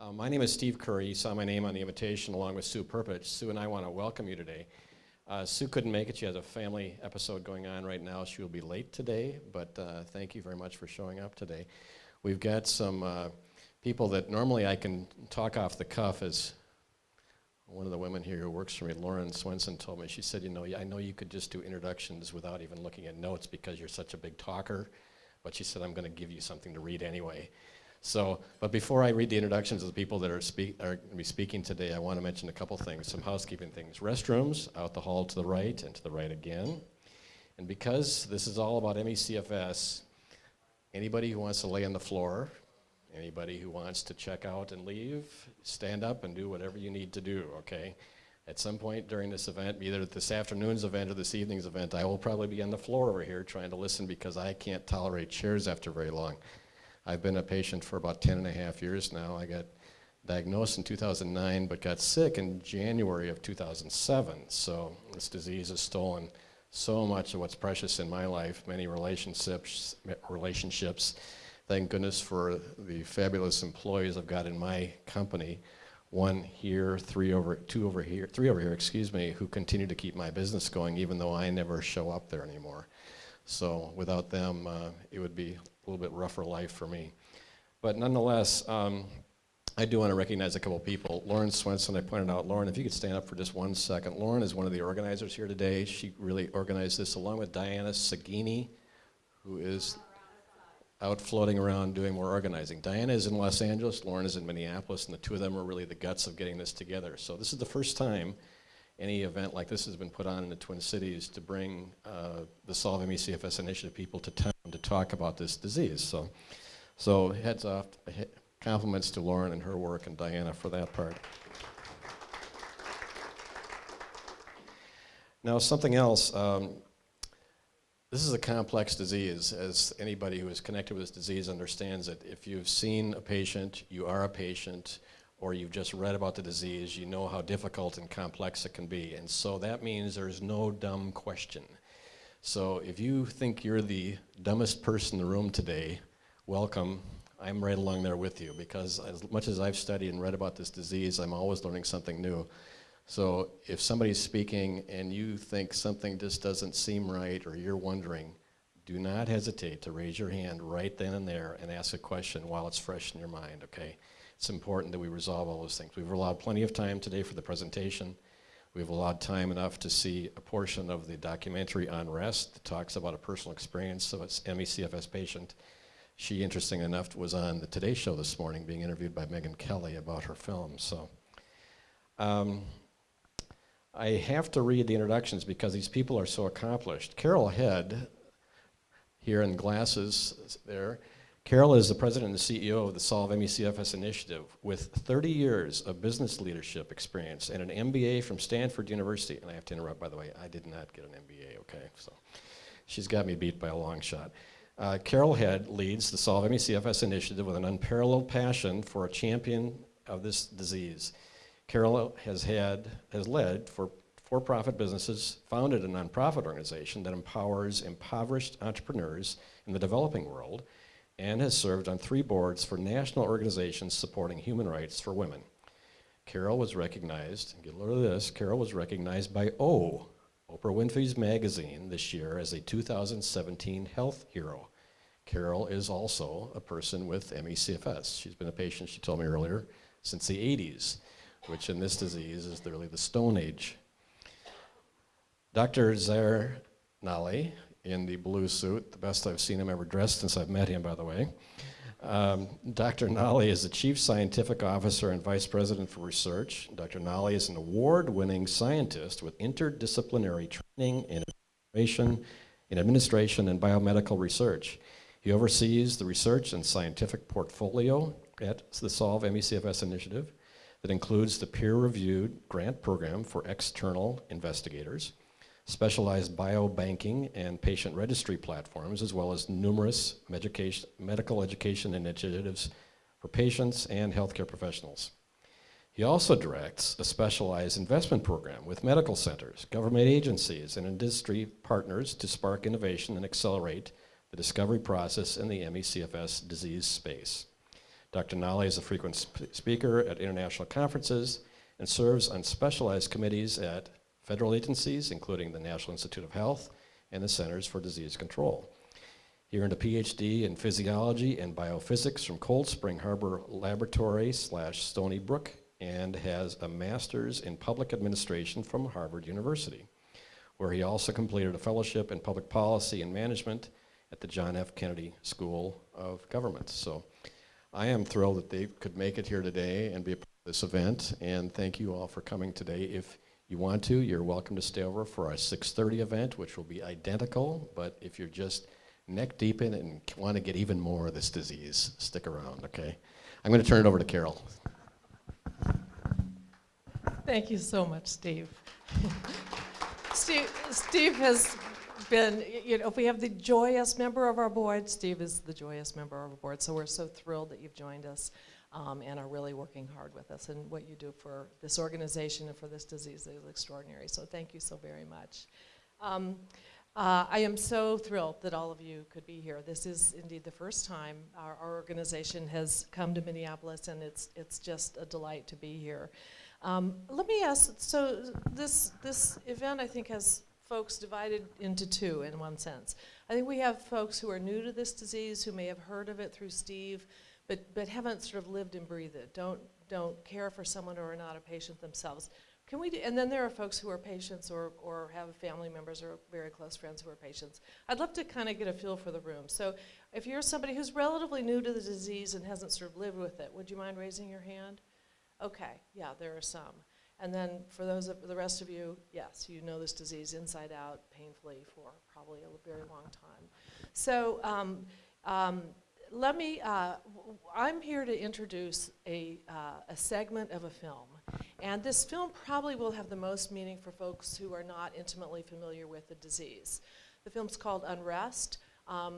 My name is Steve Curry. You saw my name on the invitation along with Sue Perpich. Sue and I want to welcome you today. Sue couldn't make it. She has a family episode going on right now. She will be late today, but thank you very much for showing up today. We've got some people that normally I can talk off the cuff. As one of the women here who works for me, Lauren Swenson, told me, she said, you know, I know you could just do introductions without even looking at notes because you're such a big talker, but she said, I'm going to give you something to read anyway. So, but before I read the introductions of the people that are going to be speaking today, I want to mention a couple things, some housekeeping things. Restrooms out the hall to the right and to the right again. And because this is all about ME/CFS, anybody who wants to lay on the floor, anybody who wants to check out and leave, stand up and do whatever you need to do, okay? At some point during this event, either this afternoon's event or this evening's event, I will probably be on the floor over here trying to listen because I can't tolerate chairs after very long. I've been a patient for about 10 and a half years now. I got diagnosed in 2009, but got sick in January of 2007. So this disease has stolen so much of what's precious in my life, many relationships. Thank goodness for the fabulous employees I've got in my company. One here, three over here, who continue to keep my business going even though I never show up there anymore. So without them, it would be a little bit rougher life for me. But nonetheless, I do want to recognize a couple people. Lauren Swenson, I pointed out. Lauren, if you could stand up for just 1 second. Lauren is one of the organizers here today. She really organized this along with Diana Sagini, who is out floating around doing more organizing. Diana is in Los Angeles, Lauren is in Minneapolis, and the two of them are really the guts of getting this together. So this is the first time any event like this has been put on in the Twin Cities to bring the Solve ME/CFS initiative people to town to talk about this disease. So heads off, compliments to Lauren and her work and Diana for that part. Now something else, this is a complex disease, as anybody who is connected with this disease understands it. If you've seen a patient, you are a patient, or you've just read about the disease, you know how difficult and complex it can be. And so that means there's no dumb question. So if you think you're the dumbest person in the room today, welcome. I'm right along there with you, because as much as I've studied and read about this disease, I'm always learning something new. So if somebody's speaking and you think something just doesn't seem right, or you're wondering, do not hesitate to raise your hand right then and there and ask a question while it's fresh in your mind, okay? It's important that we resolve all those things. We've allowed plenty of time today for the presentation. We've allowed time enough to see a portion of the documentary on rest that talks about a personal experience of an ME/CFS patient. She, interesting enough, was on the Today Show this morning being interviewed by Megyn Kelly about her film. So I have to read the introductions because these people are so accomplished. Carol Head, here in glasses there. Carol is the president and the CEO of the Solve ME/CFS initiative with 30 years of business leadership experience and an MBA from Stanford University. And I have to interrupt, by the way, I did not get an MBA, okay? So she's got me beat by a long shot. Carol Head leads the Solve ME/CFS initiative with an unparalleled passion for a champion of this disease. Carol has led for-profit businesses, founded a nonprofit organization that empowers impoverished entrepreneurs in the developing world, and has served on 3 boards for national organizations supporting human rights for women. Carol was recognized, get a load of this, Carol was recognized by Oprah Winfrey's magazine this year as a 2017 health hero. Carol is also a person with ME/CFS. She's been a patient, she told me earlier, since the 80s, which in this disease is really the Stone Age. Dr. Zair Nali, in the blue suit, the best I've seen him ever dressed since I've met him, by the way. Dr. Nali is the Chief Scientific Officer and Vice President for Research. Dr. Nali is an award-winning scientist with interdisciplinary training in administration and biomedical research. He oversees the research and scientific portfolio at the Solve ME/CFS initiative that includes the peer-reviewed grant program for external investigators, specialized biobanking and patient registry platforms, as well as numerous medical education initiatives for patients and healthcare professionals. He also directs a specialized investment program with medical centers, government agencies, and industry partners to spark innovation and accelerate the discovery process in the ME/CFS disease space. Dr. Nally is a frequent speaker at international conferences and serves on specialized committees at federal agencies, including the National Institute of Health and the Centers for Disease Control. He earned a PhD in physiology and biophysics from Cold Spring Harbor Laboratory / Stony Brook, and has a master's in public administration from Harvard University, where he also completed a fellowship in public policy and management at the John F. Kennedy School of Government. So I am thrilled that they could make it here today and be a part of this event, and thank you all for coming today. If you want to, you're welcome to stay over for our 6:30 event, which will be identical, but if you're just neck deep in it and want to get even more of this disease, stick around, okay? I'm going to turn it over to Carol. Thank you so much, Steve. Steve has been, if we have the joyous member of our board, Steve is the joyous member of our board, so we're so thrilled that you've joined us and are really working hard with us, and what you do for this organization and for this disease is extraordinary, so thank you so very much. I am so thrilled that all of you could be here. This is indeed the first time our organization has come to Minneapolis, and it's just a delight to be here. Let me ask, so this event I think has folks divided into two in one sense. I think we have folks who are new to this disease, who may have heard of it through Steve, but haven't sort of lived and breathed it, don't care for someone who are not a patient themselves. Can we do, and then there are folks who are patients or have family members or very close friends who are patients. I'd love to kind of get a feel for the room. So if you're somebody who's relatively new to the disease and hasn't sort of lived with it, would you mind raising your hand? Okay, yeah, there are some. And then for those of the rest of you, yes, you know this disease inside out painfully for probably a very long time. So I'm here to introduce a segment of a film. And this film probably will have the most meaning for folks who are not intimately familiar with the disease. The film's called Unrest.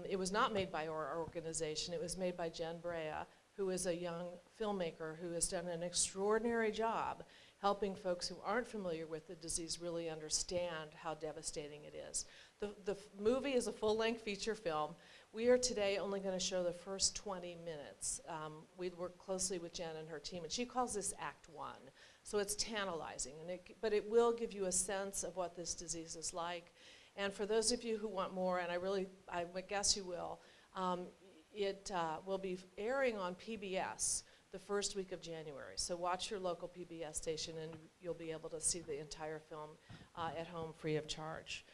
It was not made by our organization. It was made by Jen Brea, who is a young filmmaker who has done an extraordinary job helping folks who aren't familiar with the disease really understand how devastating it is. The movie is a full-length feature film. We are today only going to show the first 20 minutes. We work closely with Jen and her team, and she calls this Act 1. So it's tantalizing, but it will give you a sense of what this disease is like. And for those of you who want more, and I guess you will, it will be airing on PBS the first week of January. So watch your local PBS station and you'll be able to see the entire film at home free of charge.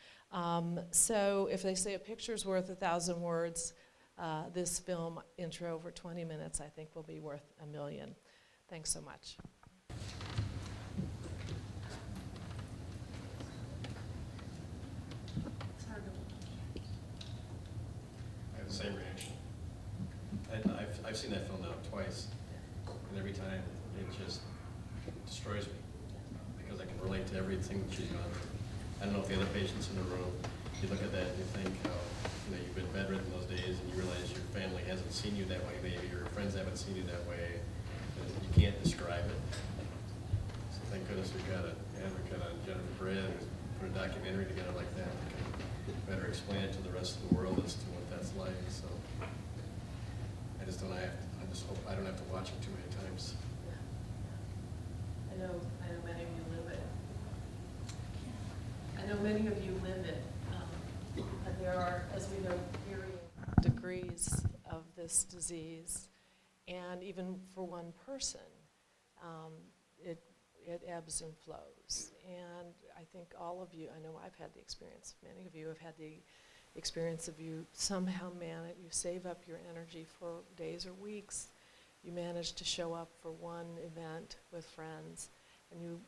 So if they say a picture's worth 1,000 words, this film intro for 20 minutes I think will be worth 1,000,000. Thanks so much. I have the same reaction. I've seen that film now twice, and every time it just destroys me because I can relate to everything she's gone through. I don't know if the other patients in the room, you look at that and you think how you've been bedridden those days and you realize your family hasn't seen you that way, maybe your friends haven't seen you that way, and you can't describe it. So thank goodness we've got an advocate on Jennifer Brea who's put a documentary together like that can better explain it to the rest of the world as to what that's like. So I just hope I don't have to watch it too many times. I know many of you live it. I know many of you live it. And there are, as we know, varying degrees of this disease. And even for one person, it ebbs and flows. And I think all of you, I know I've had the experience, many of you have had the experience of you somehow manage, you save up your energy for days or weeks, you manage to show up for one event with friends, and you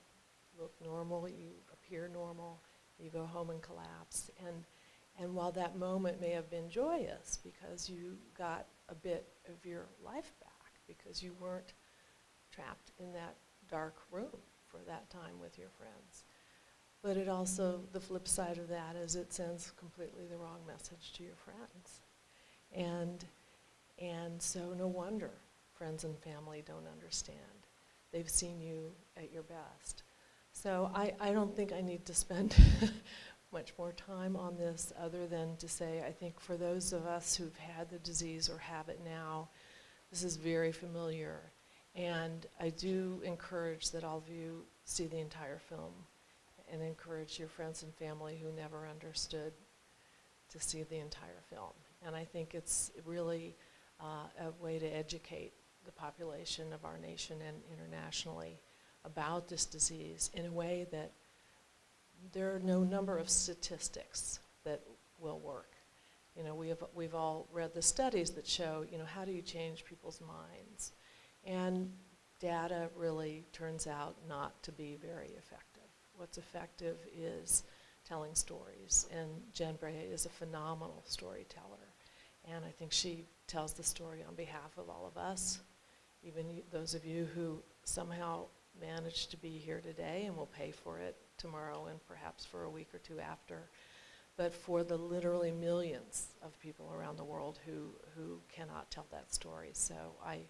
look normal, you appear normal, you go home and collapse. And while that moment may have been joyous because you got a bit of your life back, because you weren't trapped in that dark room for that time with your friends. But it also, the flip side of that is it sends completely the wrong message to your friends. And so no wonder friends and family don't understand. They've seen you at your best. So I don't think I need to spend much more time on this other than to say I think for those of us who've had the disease or have it now, This is very familiar, and I do encourage that all of you see the entire film and encourage your friends and family who never understood to see the entire film. And I think it's really a way to educate the population of our nation and internationally about this disease in a way that there are no number of statistics that will work. You know, we've all read the studies that show, you know, how do you change people's minds? And data really turns out not to be very effective. What's effective is telling stories, and Jen Brea is a phenomenal storyteller. And I think she tells the story on behalf of all of us, even those of you who somehow managed to be here today and will pay for it tomorrow and perhaps for a week or two after, but for the literally millions of people around the world who cannot tell that story. So I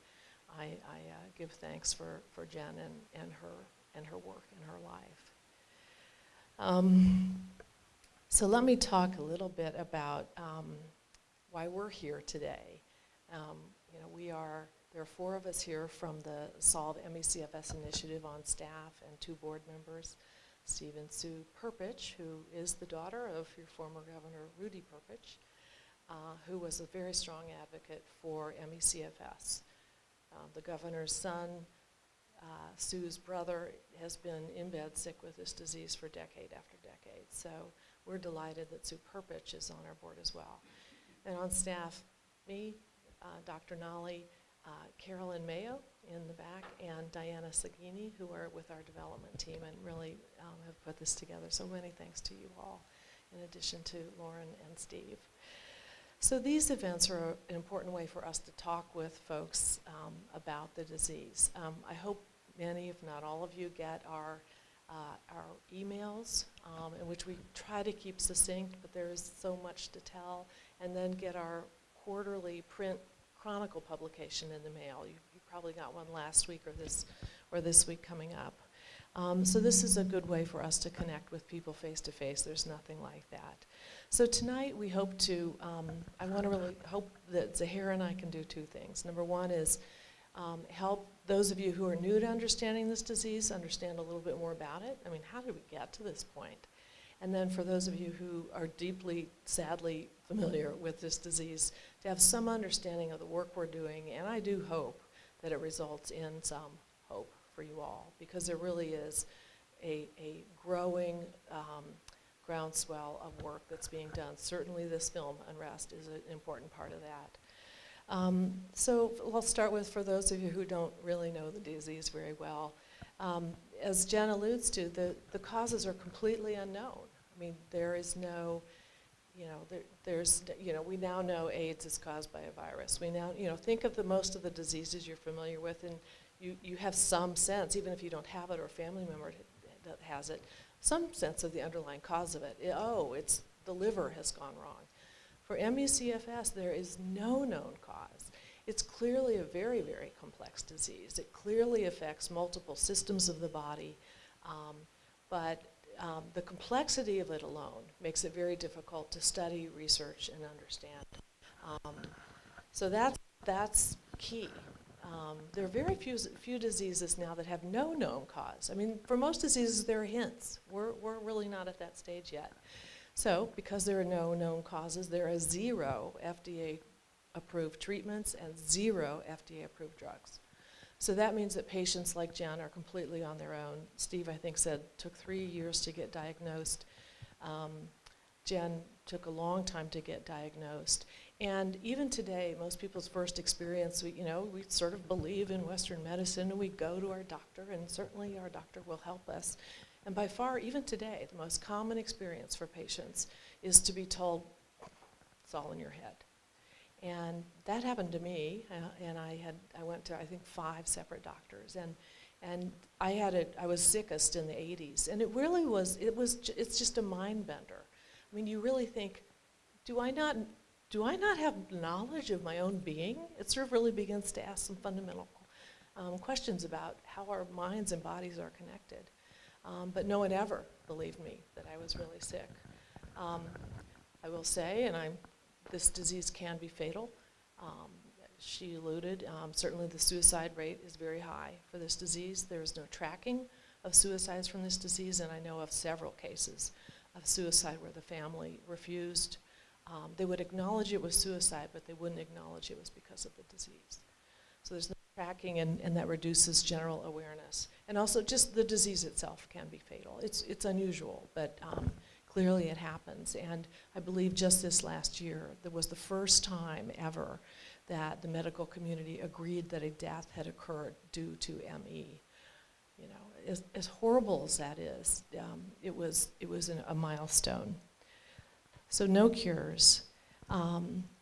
give thanks for Jen and her work and her life. So let me talk a little bit about why we're here today. You know, there are 4 of us here from the Solve MECFS initiative on staff and 2 board members, Steve and Sue Perpich, who is the daughter of your former governor, Rudy Perpich, who was a very strong advocate for MECFS. The governor's son, Sue's brother, has been in bed sick with this disease for decade after decade. So we're delighted that Sue Perpich is on our board as well. And on staff, me, Dr. Nolly, Carolyn Mayo in the back, and Diana Sagini, who are with our development team and really have put this together. So many thanks to you all, in addition to Lauren and Steve. So these events are an important way for us to talk with folks about the disease. I hope many, if not all of you, get our emails, in which we try to keep succinct, but there is so much to tell, and then get our quarterly print chronicle publication in the mail. You probably got one last week or this week coming up. So this is a good way for us to connect with people face to face. There's nothing like that. So tonight we hope to, I want to really hope that Zahara and I can do 2 things. Number 1 is help those of you who are new to understanding this disease understand a little bit more about it. I mean, how did we get to this point? And then for those of you who are deeply, sadly familiar with this disease, to have some understanding of the work we're doing, and I do hope that it results in some hope for you all, because there really is a growing groundswell of work that's being done. Certainly this film, Unrest, is an important part of that. So I'll start with, for those of you who don't really know the disease very well, as Jen alludes to, the causes are completely unknown. I mean, there is no, you know, we now know AIDS is caused by a virus. We now, think of most of the diseases you're familiar with, and you have some sense, even if you don't have it or a family member that has it, some sense of the underlying cause of it. It's the liver has gone wrong. For MECFS, there is no known cause. It's clearly a very, very complex disease. It clearly affects multiple systems of the body, but the complexity of it alone makes it very difficult to study, research, and understand. So that's key. There are very few diseases now that have no known cause. I mean, for most diseases, there are hints. We're really not at that stage yet. So because there are no known causes, there are 0 FDA-approved treatments and 0 FDA-approved drugs. So that means that patients like Jen are completely on their own. Steve, I think, said took 3 years to get diagnosed. Jen took a long time to get diagnosed. And even today, most people's first experience, we sort of believe in Western medicine, and we go to our doctor, and certainly our doctor will help us. And by far, even today, the most common experience for patients is to be told, it's all in your head. And that happened to me, and I went to, I think, 5 separate doctors, and I was sickest in the 80s, and it really was, it's just a mind bender. I mean, you really think, do I not have knowledge of my own being? It sort of really begins to ask some fundamental questions about how our minds and bodies are connected. But no one ever believed me that I was really sick. I will say, and this disease can be fatal. she alluded, certainly the suicide rate is very high for this disease. There is no tracking of suicides from this disease, and I know of several cases of suicide where the family refused. They would acknowledge it was suicide, but they wouldn't acknowledge it was because of the disease. So there's no tracking, and that reduces general awareness. And also just the disease itself can be fatal. It's unusual, but clearly it happens. And I believe just this last year, there was the first time ever that the medical community agreed that a death had occurred due to ME. You know, as horrible as that is, it was a milestone. So no cures.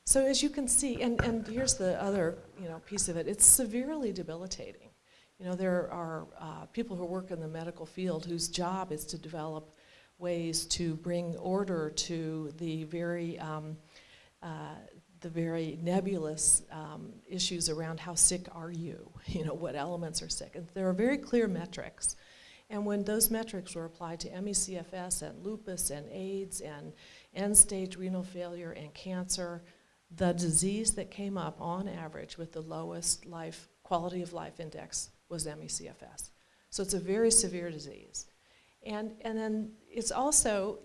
So as you can see, and here's the other piece of it, it's severely debilitating. You know, there are people who work in the medical field whose job is to develop ways to bring order to the very nebulous issues around how sick are you, what elements are sick. And there are very clear metrics. And when those metrics were applied to ME/CFS and lupus and AIDS and end-stage renal failure and cancer, the disease that came up on average with the lowest quality of life index was ME/CFS. So it's a very severe disease. And then it's also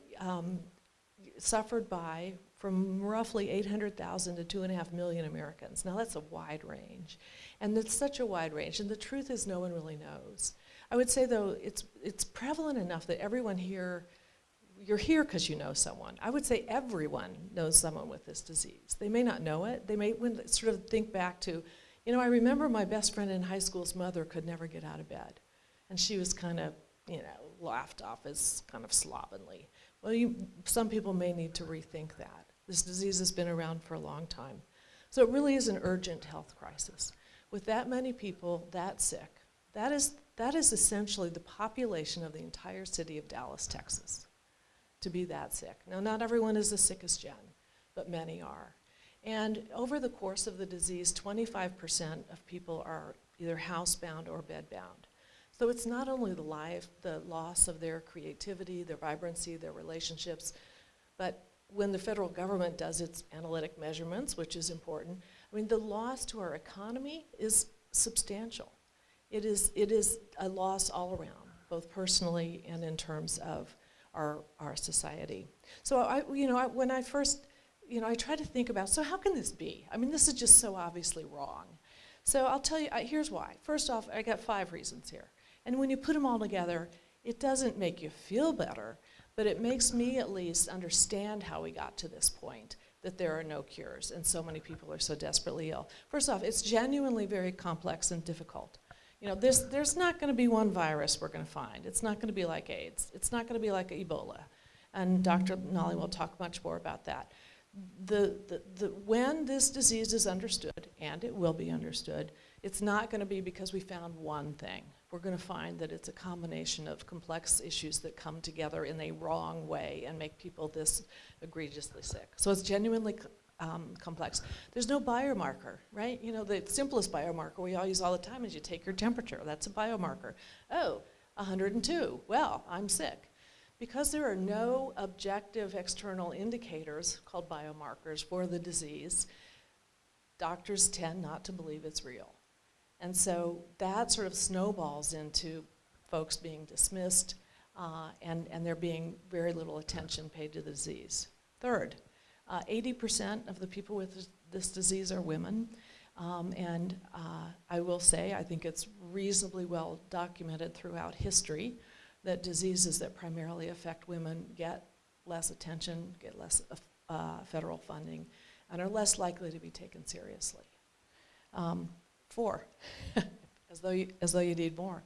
suffered by from roughly 800,000 to 2.5 million Americans. Now that's a wide range. And it's such a wide range. And the truth is no one really knows. I would say though, it's prevalent enough that everyone here, you're here because you know someone. I would say everyone knows someone with this disease. They may not know it. They may sort of think back to, I remember my best friend in high school's mother could never get out of bed. And she was kind of, laughed off as kind of slovenly. Well, some people may need to rethink that. This disease has been around for a long time. So it really is an urgent health crisis. With that many people that sick, that is essentially the population of the entire city of Dallas, Texas, to be that sick. Now, not everyone is as sick as Jen, but many are. And over the course of the disease, 25% of people are either housebound or bedbound. So it's not only the loss of their creativity, their vibrancy, their relationships, but when the federal government does its analytic measurements, which is important, the loss to our economy is substantial. It is a loss all around, both personally and in terms of our society. So when I first, I try to think about, so how can this be? This is just so obviously wrong. So I'll tell you, here's why. First off, I got 5 reasons here. And when you put them all together, it doesn't make you feel better, but it makes me at least understand how we got to this point, that there are no cures and so many people are so desperately ill. First off, it's genuinely very complex and difficult. There's not going to be one virus we're going to find. It's not going to be like AIDS. It's not going to be like Ebola. And Dr. Nolly will talk much more about that. When this disease is understood, and it will be understood, it's not going to be because we found one thing. We're going to find that it's a combination of complex issues that come together in a wrong way and make people this egregiously sick. So it's genuinely complex. There's no biomarker, right? The simplest biomarker we all use all the time is you take your temperature. That's a biomarker. Oh, 102. Well, I'm sick. Because there are no objective external indicators called biomarkers for the disease, doctors tend not to believe it's real. And so that sort of snowballs into folks being dismissed and there being very little attention paid to the disease. Third, 80% of the people with this disease are women. And I will say, I think it's reasonably well documented throughout history that diseases that primarily affect women get less attention, get less federal funding, and are less likely to be taken seriously. 4, as though you need more.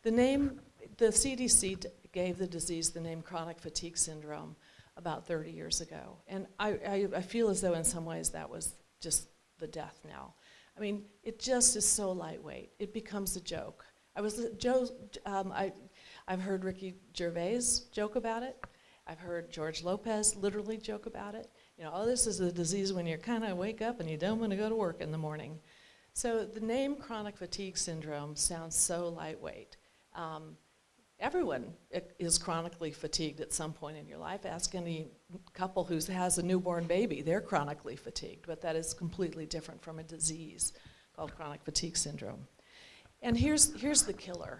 The CDC gave the disease the name chronic fatigue syndrome about 30 years ago. And I feel as though in some ways that was just the death knell. It just is so lightweight. It becomes a joke. I've heard Ricky Gervais joke about it. I've heard George Lopez literally joke about it. This is a disease when you kind of wake up and you don't want to go to work in the morning. So the name chronic fatigue syndrome sounds so lightweight. everyone is chronically fatigued at some point in your life. Ask any couple who has a newborn baby, they're chronically fatigued, but that is completely different from a disease called chronic fatigue syndrome. And here's the killer.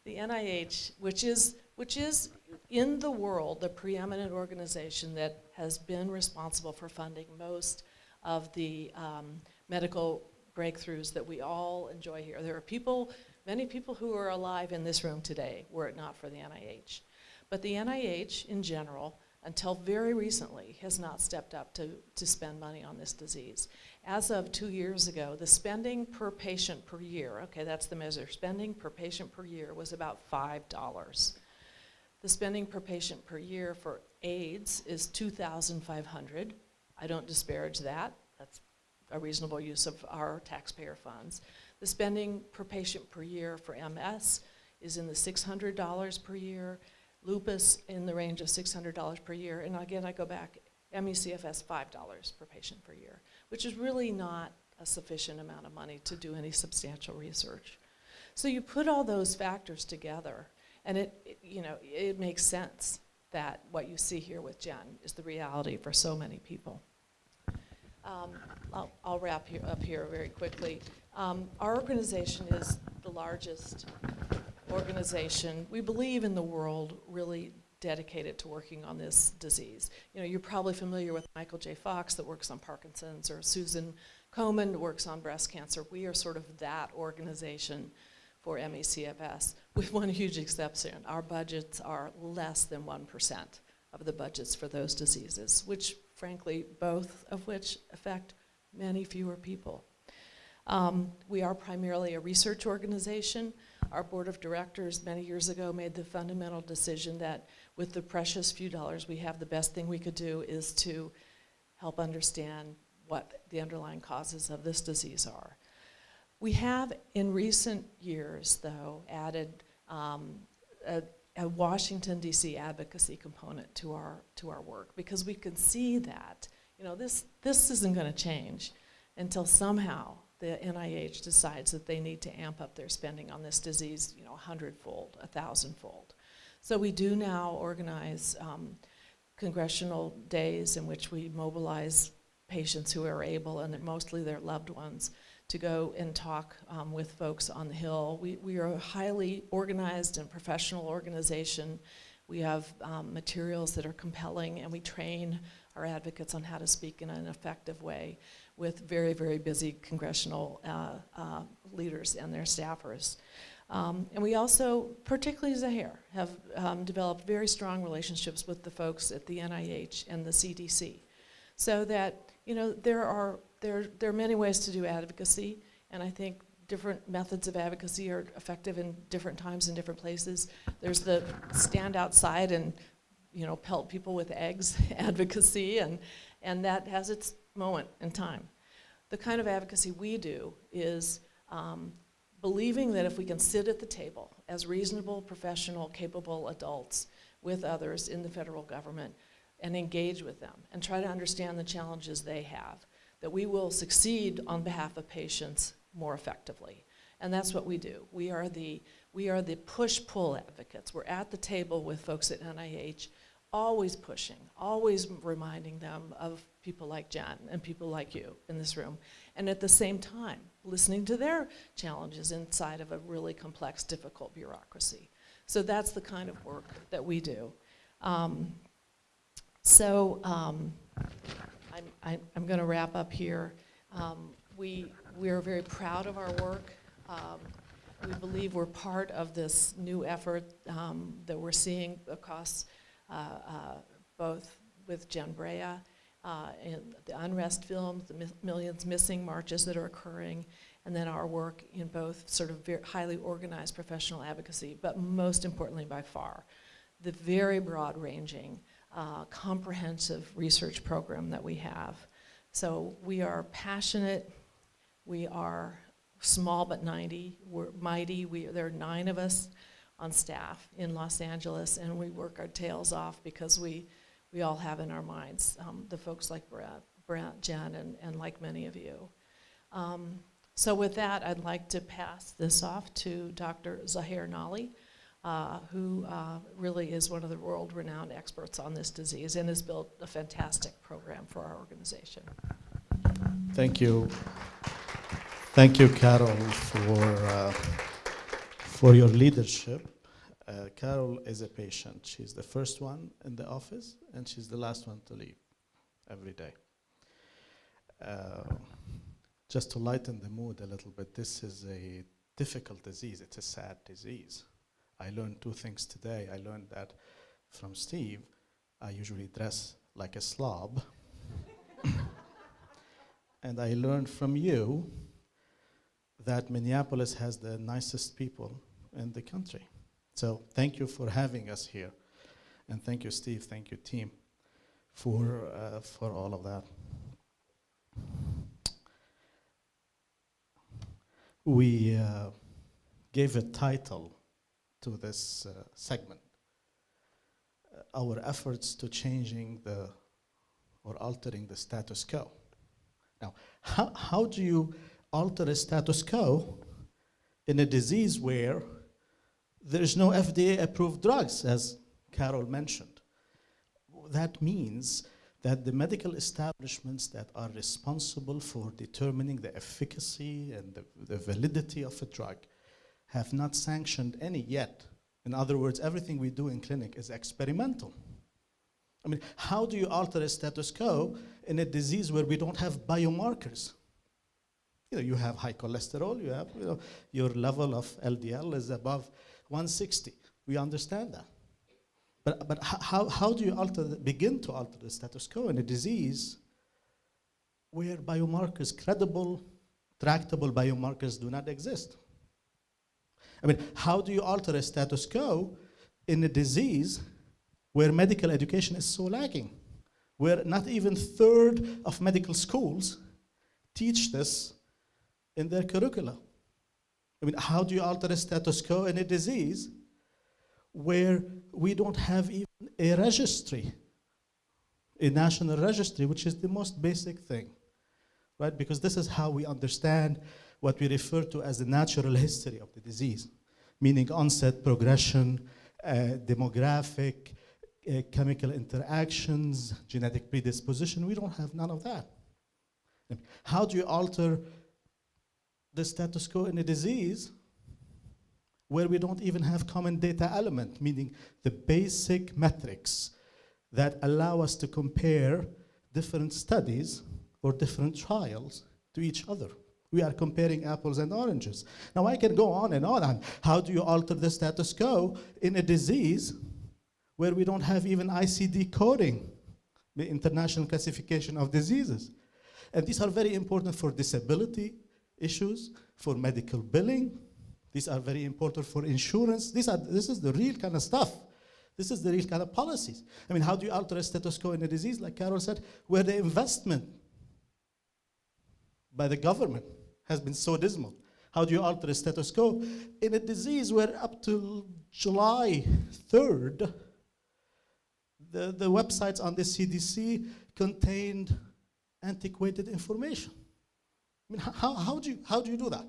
The NIH, which is in the world the preeminent organization that has been responsible for funding most of the medical breakthroughs that we all enjoy here. There are many people who are alive in this room today were it not for the NIH. But the NIH in general, until very recently, has not stepped up to spend money on this disease. As of 2 years ago, the spending per patient per year, okay, that's the measure, spending per patient per year was about $5. The spending per patient per year for AIDS is $2,500. I don't disparage that. That's a reasonable use of our taxpayer funds. The spending per patient per year for MS is in the $600 per year. Lupus in the range of $600 per year. And again, I go back, ME/CFS $5 per patient per year, which is really not a sufficient amount of money to do any substantial research. So you put all those factors together, and it makes sense that what you see here with Jen is the reality for so many people. I'll wrap up here very quickly. Our organization is the largest organization, we believe, in the world really dedicated to working on this disease. You're probably familiar with Michael J. Fox that works on Parkinson's, or Susan Komen that works on breast cancer. We are sort of that organization for ME/CFS, with one huge exception. Our budgets are less than 1% of the budgets for those diseases, which frankly, both of which affect many fewer people. We are primarily a research organization. Our board of directors many years ago made the fundamental decision that with the precious few dollars we have, the best thing we could do is to help understand what the underlying causes of this disease are. We have, in recent years, though, added a Washington, D.C. advocacy component to our work, because we can see that this isn't going to change until somehow the NIH decides that they need to amp up their spending on this disease 100-fold, 1,000-fold. So we do now organize congressional days in which we mobilize patients who are able, and mostly their loved ones, to go and talk with folks on the Hill. We are a highly organized and professional organization. We have materials that are compelling, and we train our advocates on how to speak in an effective way with very, very busy congressional leaders and their staffers. And we also, particularly Zaher, have developed very strong relationships with the folks at the NIH and the CDC, so that there are many ways to do advocacy, and I think different methods of advocacy are effective in different times and different places. There's the stand outside and pelt people with eggs advocacy, and that has its moment in time. The kind of advocacy we do is believing that if we can sit at the table as reasonable, professional, capable adults with others in the federal government and engage with them and try to understand the challenges they have, that we will succeed on behalf of patients more effectively. And that's what we do. We are the push-pull advocates. We're at the table with folks at NIH, always pushing, always reminding them of people like Jen and people like you in this room, and at the same time, listening to their challenges inside of a really complex, difficult bureaucracy. So that's the kind of work that we do. I'm going to wrap up here. We are very proud of our work. We believe we're part of this new effort that we're seeing across both with Jen Brea and the Unrest films, the Millions Missing marches that are occurring, and then our work in both sort of very highly organized professional advocacy, but most importantly by far, the very broad-ranging, comprehensive research program that we have. So we are passionate, we are small but mighty. There are 9 of us on staff in Los Angeles, and we work our tails off because we all have in our minds the folks like Brent, Jen, and like many of you. So with that, I'd like to pass this off to Dr. Zaher Nali, who really is one of the world-renowned experts on this disease and has built a fantastic program for our organization. Thank you. Thank you, Carol, for your leadership. Carol is a patient. She's the first one in the office, and she's the last one to leave every day. Just to lighten the mood a little bit, this is a difficult disease. It's a sad disease. I learned two things today. I learned that from Steve, I usually dress like a slob. And I learned from you that Minneapolis has the nicest people in the country. So thank you for having us here. And thank you, Steve. Thank you, team, for all of that. We gave a title to this segment, our efforts to changing or altering the status quo. Now, how do you alter a status quo in a disease where there is no FDA approved drugs, as Carol mentioned? That means that the medical establishments that are responsible for determining the efficacy and the validity of a drug have not sanctioned any yet. In other words, everything we do in clinic is experimental. I mean, how do you alter a status quo in a disease where we don't have biomarkers? You have high cholesterol, you have, your level of LDL is above 160. We understand that. But how do you begin to alter the status quo in a disease where biomarkers, credible, tractable biomarkers do not exist? I mean, how do you alter a status quo in a disease where medical education is so lacking, where not even a third of medical schools teach this in their curricula? I mean, how do you alter a status quo in a disease where we don't have even a registry, a national registry, which is the most basic thing, right? Because this is how we understand what we refer to as the natural history of the disease, meaning onset, progression, demographic, chemical interactions, genetic predisposition. We don't have none of that. How do you alter the status quo in a disease where we don't even have common data element, meaning the basic metrics that allow us to compare different studies or different trials to each other? We are comparing apples and oranges. Now I can go on and on. How do you alter the status quo in a disease where we don't have even ICD coding, the International Classification of Diseases? And these are very important for disability issues, for medical billing. These are very important for insurance. This is the real kind of stuff. This is the real kind of policies. I mean, how do you alter a status quo in a disease, like Carol said, where the investment by the government has been so dismal? How do you alter a status quo in a disease where up to July 3rd, the websites on the CDC contained antiquated information? I mean, how do you do that,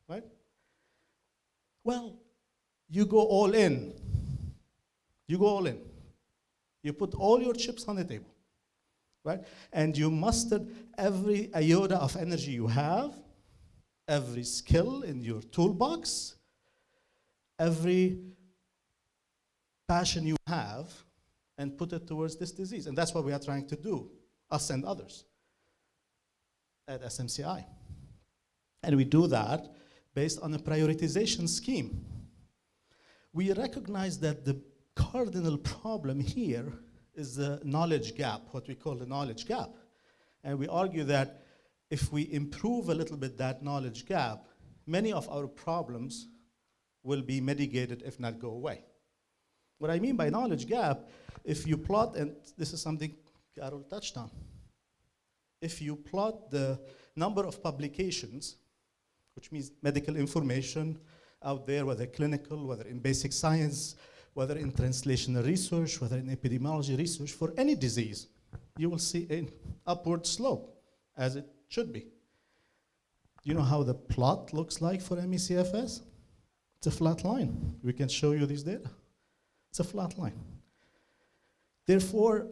right? Well, you go all in. You go all in. You put all your chips on the table, right? And you muster every iota of energy you have, every skill in your toolbox, every passion you have, and put it towards this disease. And that's what we are trying to do, us and others, at SMCI. And we do that based on a prioritization scheme. We recognize that the cardinal problem here is the knowledge gap, what we call the knowledge gap. And we argue that if we improve a little bit that knowledge gap, many of our problems will be mitigated, if not go away. What I mean by knowledge gap, if you plot, and this is something Carol touched on, if you plot the number of publications, which means medical information out there, whether clinical, whether in basic science, whether in translational research, whether in epidemiology research, for any disease, you will see an upward slope, as it should be. Do you know how the plot looks like for ME/CFS? It's a flat line. We can show you these data. It's a flat line. Therefore,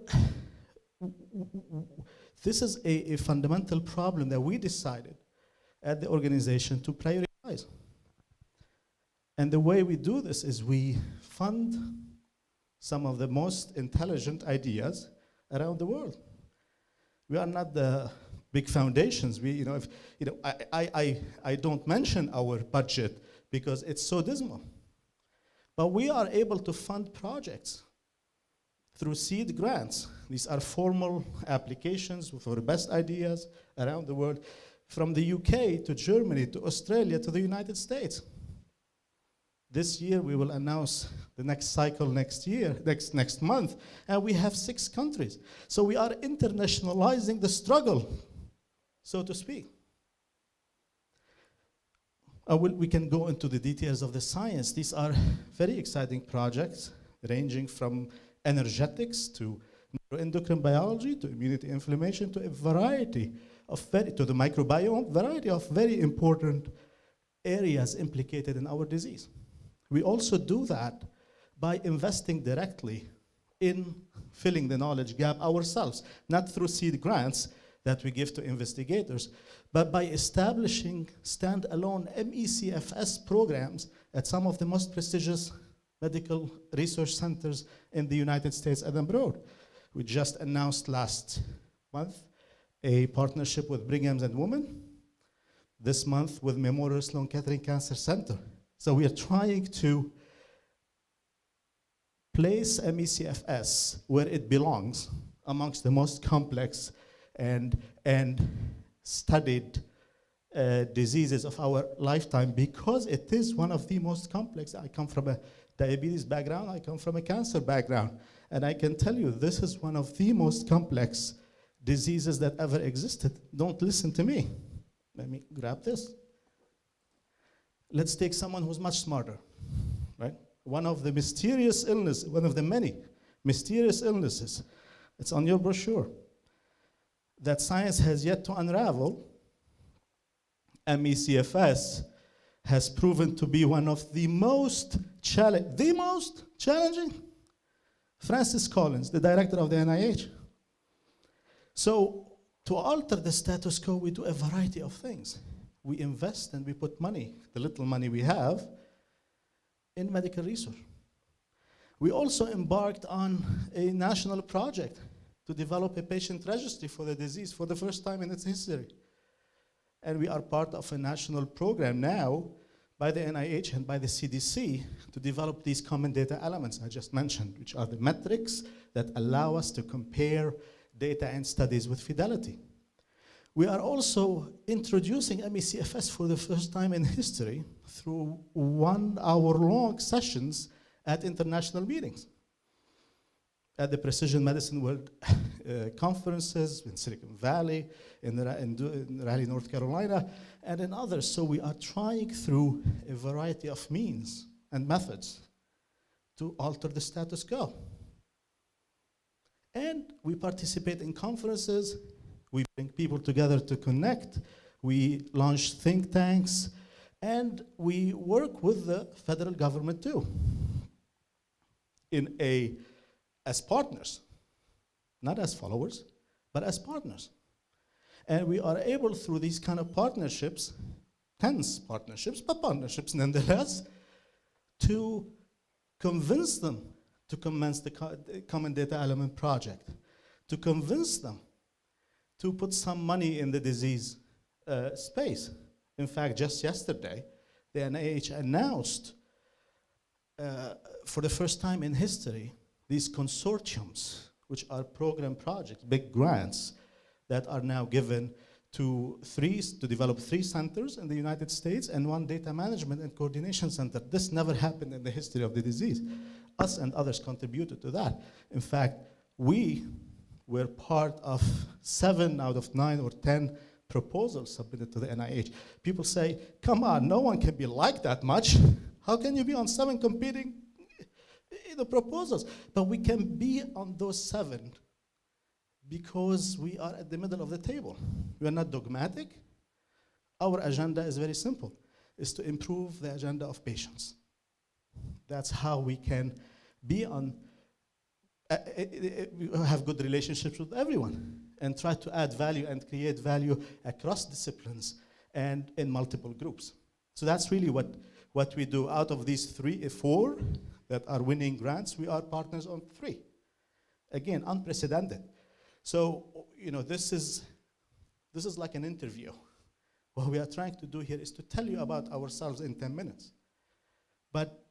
this is a fundamental problem that we decided at the organization to prioritize. And the way we do this is we fund some of the most intelligent ideas around the world. We are not the big foundations. We, I don't mention our budget because it's so dismal. But we are able to fund projects through seed grants. These are formal applications for the best ideas around the world, from the UK to Germany to Australia to the United States. This year we will announce the next cycle next month, and we have 6 countries. So we are internationalizing the struggle, so to speak. We can go into the details of the science. These are very exciting projects, ranging from energetics to neuroendocrine biology to immunity inflammation to a variety of to the microbiome, variety of very important areas implicated in our disease. We also do that by investing directly in filling the knowledge gap ourselves, not through seed grants that we give to investigators, but by establishing standalone MECFS programs at some of the most prestigious medical research centers in the United States and abroad. We just announced last month a partnership with Brigham and Women, this month with Memorial Sloan Kettering Cancer Center. So we are trying to place MECFS where it belongs amongst the most complex and studied diseases of our lifetime, because it is one of the most complex. I come from a diabetes background, I come from a cancer background, and I can tell you this is one of the most complex diseases that ever existed. Don't listen to me. Let me grab this. Let's take someone who's much smarter, right? One of the mysterious illnesses, one of the many mysterious illnesses, it's on your brochure, that science has yet to unravel. MECFS has proven to be one of the most challenging. Francis Collins, the director of the NIH. So to alter the status quo, we do a variety of things. We invest and we put money, the little money we have, in medical research. We also embarked on a national project to develop a patient registry for the disease for the first time in its history. And we are part of a national program now by the NIH and by the CDC to develop these common data elements I just mentioned, which are the metrics that allow us to compare data and studies with fidelity. We are also introducing MECFS for the first time in history through 1-hour-long sessions at international meetings, at the Precision Medicine World conferences in Silicon Valley, in Raleigh, North Carolina, and in others. So we are trying through a variety of means and methods to alter the status quo. And we participate in conferences. We bring people together to connect. We launch think tanks. And we work with the federal government too, as partners, not as followers, but as partners. And we are able, through these kind of partnerships, tense partnerships, but partnerships nonetheless, to convince them to commence the Common Data Element project, to convince them to put some money in the disease space. In fact, just yesterday, the NIH announced for the first time in history, these consortiums, which are program projects, big grants, that are now given to develop 3 centers in the United States and 1 data management and coordination center. This never happened in the history of the disease. Us and others contributed to that. In fact, we were part of 7 out of 9 or 10 proposals submitted to the NIH. People say, come on, no one can be like that much. How can you be on 7 competing proposals? But we can be on those 7 because we are at the middle of the table. We are not dogmatic. Our agenda is very simple. It's to improve the agenda of patients. That's how we can be have good relationships with everyone and try to add value and create value across disciplines and in multiple groups. So that's really what we do. Out of these 4 that are winning grants, we are partners on 3. Again, unprecedented. So, this is like an interview. What we are trying to do here is to tell you about ourselves in 10 minutes. But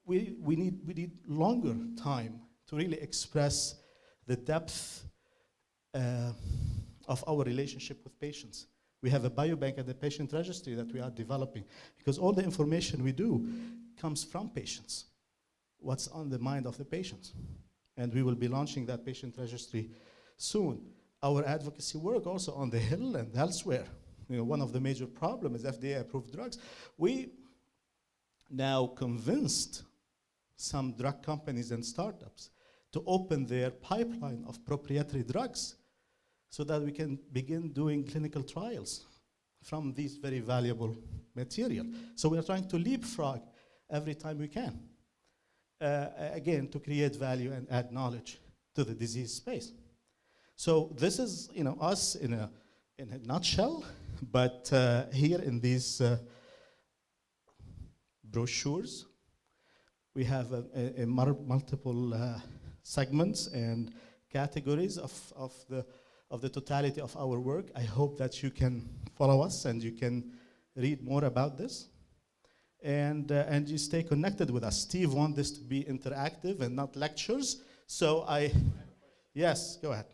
we need longer time to really express the depth of our relationship with patients. We have a biobank and a patient registry that we are developing, because all the information we do comes from patients, what's on the mind of the patients. And we will be launching that patient registry soon. Our advocacy work also on the Hill and elsewhere. One of the major problems is FDA Approved Drugs. We now convinced some drug companies and startups to open their pipeline of proprietary drugs so that we can begin doing clinical trials from these very valuable material. So we are trying to leapfrog every time we can, again, to create value and add knowledge to the disease space. So this is, us in a nutshell, but here in these brochures, we have multiple segments and categories of the totality of our work. I hope that you can follow us and you can read more about this. And you stay connected with us. Steve wants this to be interactive and not lectures. So yes, go ahead.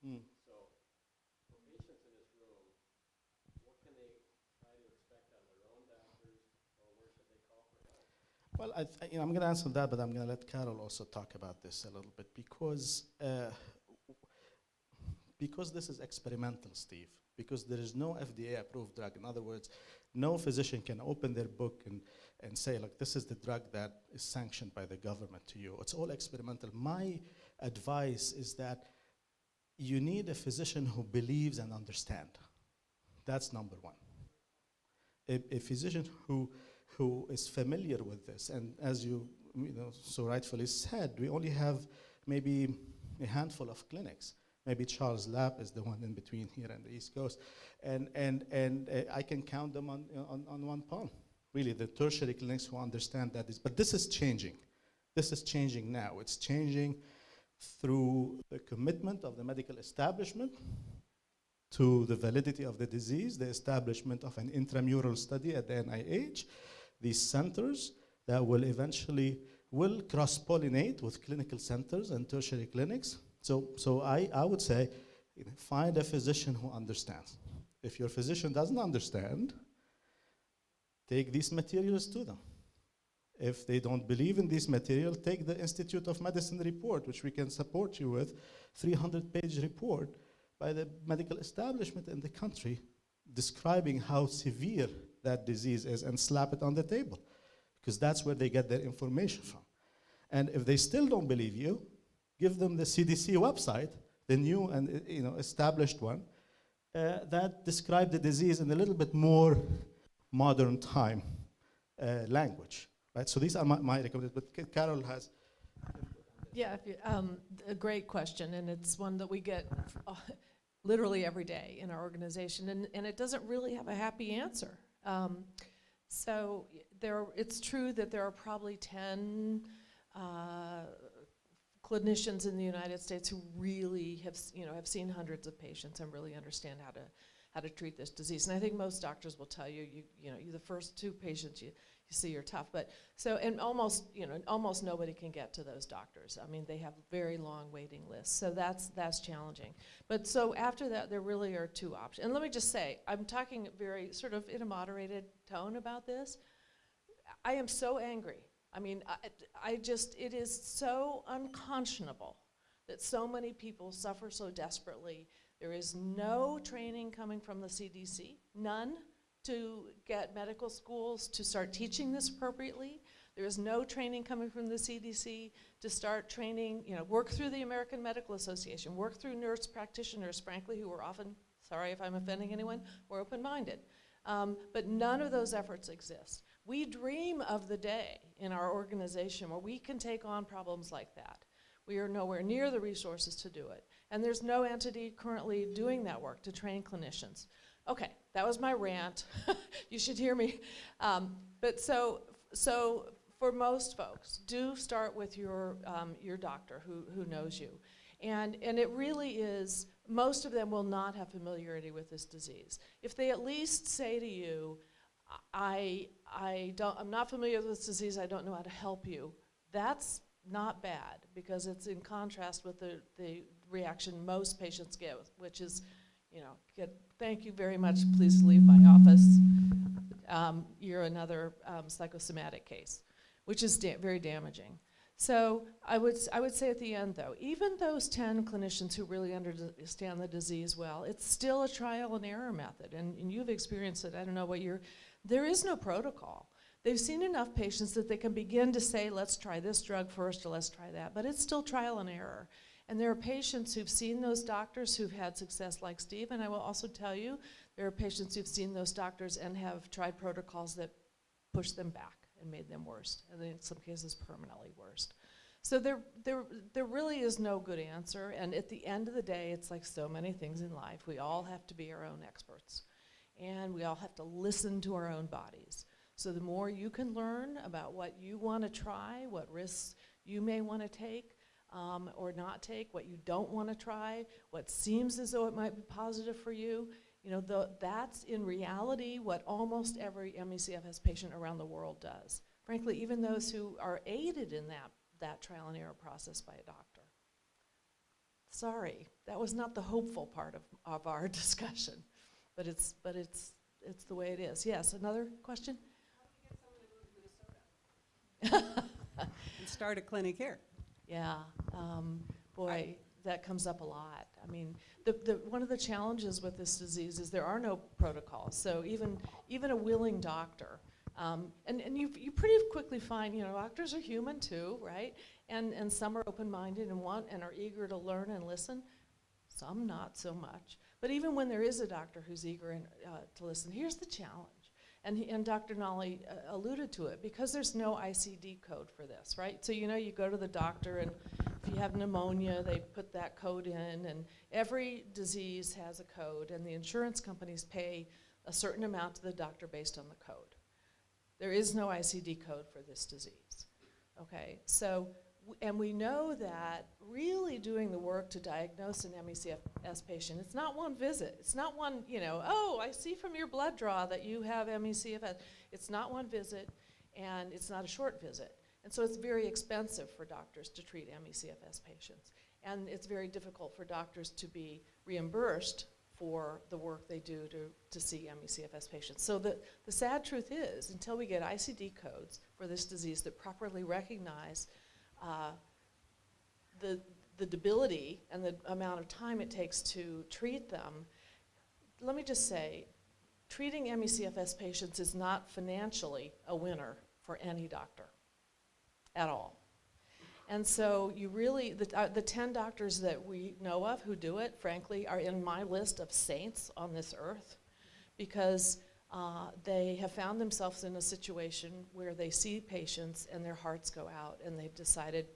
Mm. So, for patients in this room, what can they try to expect out of their own doctors, or where should they call for help? Well, I'm going to answer that, but I'm going to let Carol also talk about this a little bit, because this is experimental, Steve. Because there is no FDA-approved drug. In other words, no physician can open their book and say, look, this is the drug that is sanctioned by the government to you. It's all experimental. My advice is that you need a physician who believes and understands. That's number one. A physician who is familiar with this, and as you so rightfully said, we only have maybe a handful of clinics. Maybe Charles Lab is the one in between here and the East Coast, and I can count them on one palm. Really, the tertiary clinics who understand that but this is changing. This is changing now. It's changing through the commitment of the medical establishment to the validity of the disease, the establishment of an intramural study at the NIH, these centers that will eventually cross-pollinate with clinical centers and tertiary clinics. So I would say, find a physician who understands. If your physician doesn't understand, take these materials to them. If they don't believe in these materials, take the Institute of Medicine report, which we can support you with, 300-page report by the medical establishment in the country describing how severe that disease is, and slap it on the table, because that's where they get their information from. And if they still don't believe you, give them the CDC website, the new and established one, that describe the disease in a little bit more modern time language. Right, so these are my recommendations, but Carol has. Yeah, a great question, and it's one that we get literally every day in our organization, and it doesn't really have a happy answer. So it's true that there are probably 10 clinicians in the United States who really have seen hundreds of patients and really understand how to treat this disease. And I think most doctors will tell you, the first 2 patients you see are tough. But almost nobody can get to those doctors. I mean, they have very long waiting lists. So that's challenging. But so after that, there really are 2 options. And let me just say, I'm talking very sort of in a moderated tone about this. I am so angry. I mean, it is so unconscionable that so many people suffer so desperately. There is no training coming from the CDC, none, to get medical schools to start teaching this appropriately. There is no training coming from the CDC to start training, work through the American Medical Association, work through nurse practitioners, frankly, who are often, sorry if I'm offending anyone, we're open-minded. But none of those efforts exist. We dream of the day in our organization where we can take on problems like that. We are nowhere near the resources to do it. And there's no entity currently doing that work to train clinicians. Okay, that was my rant. You should hear me. But so for most folks, do start with your doctor who knows you. And it really is, most of them will not have familiarity with this disease. If they at least say to you, I'm not familiar with this disease, I don't know how to help you, that's not bad, because it's in contrast with the reaction most patients give, which is, thank you very much, please leave my office. You're another psychosomatic case, which is very damaging. So I would say at the end, though, even those 10 clinicians who really understand the disease well, it's still a trial and error method, and you've experienced it. I don't know there is no protocol. They've seen enough patients that they can begin to say, let's try this drug first, or let's try that, but it's still trial and error. And there are patients who've seen those doctors who've had success like Steve, and I will also tell you, there are patients who've seen those doctors and have tried protocols that push them back and made them worse, and in some cases permanently worse. So there really is no good answer, and at the end of the day, it's like so many things in life. We all have to be our own experts, and we all have to listen to our own bodies. So the more you can learn about what you want to try, what risks you may want to take or not take, what you don't want to try, what seems as though it might be positive for you, that's in reality what almost every ME/CFS patient around the world does. Frankly, even those who are aided in that trial and error process by a doctor. Sorry, that was not the hopeful part of our discussion, but it's the way it is. Yes, another question? And start a clinic here. Yeah, boy, that comes up a lot. I mean, one of the challenges with this disease is there are no protocols. So even a willing doctor, and you pretty quickly find, doctors are human too, right? And some are open-minded and are eager to learn and listen. Some not so much. But even when there is a doctor who's eager to listen, here's the challenge. And Dr. Nolly alluded to it, because there's no ICD code for this, right? So you go to the doctor, and if you have pneumonia, they put that code in, and every disease has a code, and the insurance companies pay a certain amount to the doctor based on the code. There is no ICD code for this disease, okay? So, and we know that really doing the work to diagnose an ME/CFS patient, it's not one visit. It's not one, oh, I see from your blood draw that you have ME/CFS. It's not one visit, and it's not a short visit. And so it's very expensive for doctors to treat ME/CFS patients. And it's very difficult for doctors to be reimbursed for the work they do to see ME/CFS patients. So the sad truth is, until we get ICD codes for this disease that properly recognize the debility and the amount of time it takes to treat them, let me just say, treating ME/CFS patients is not financially a winner for any doctor at all. And so you really, the 10 doctors that we know of who do it, frankly, are in my list of saints on this earth, because they have found themselves in a situation where they see patients and their hearts go out, and they've decided,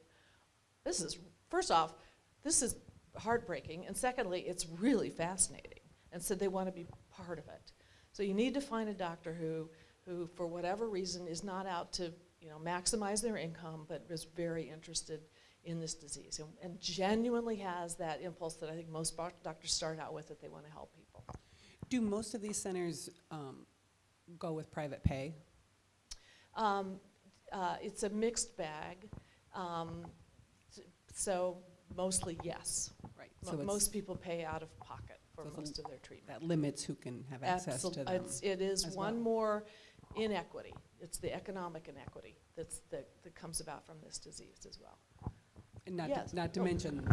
first off, this is heartbreaking, and secondly, it's really fascinating, and so they want to be part of it. So you need to find a doctor who for whatever reason, is not out to maximize their income, but is very interested in this disease, and genuinely has that impulse that I think most doctors start out with, that they want to help people. Do most of these centers go with private pay? It's a mixed bag. So mostly yes. Right. Most people pay out of pocket for most of their treatment. That limits who can have access to them. It is one well. more inequity. It's the economic inequity that comes about from this disease as well. And Yes. not to mention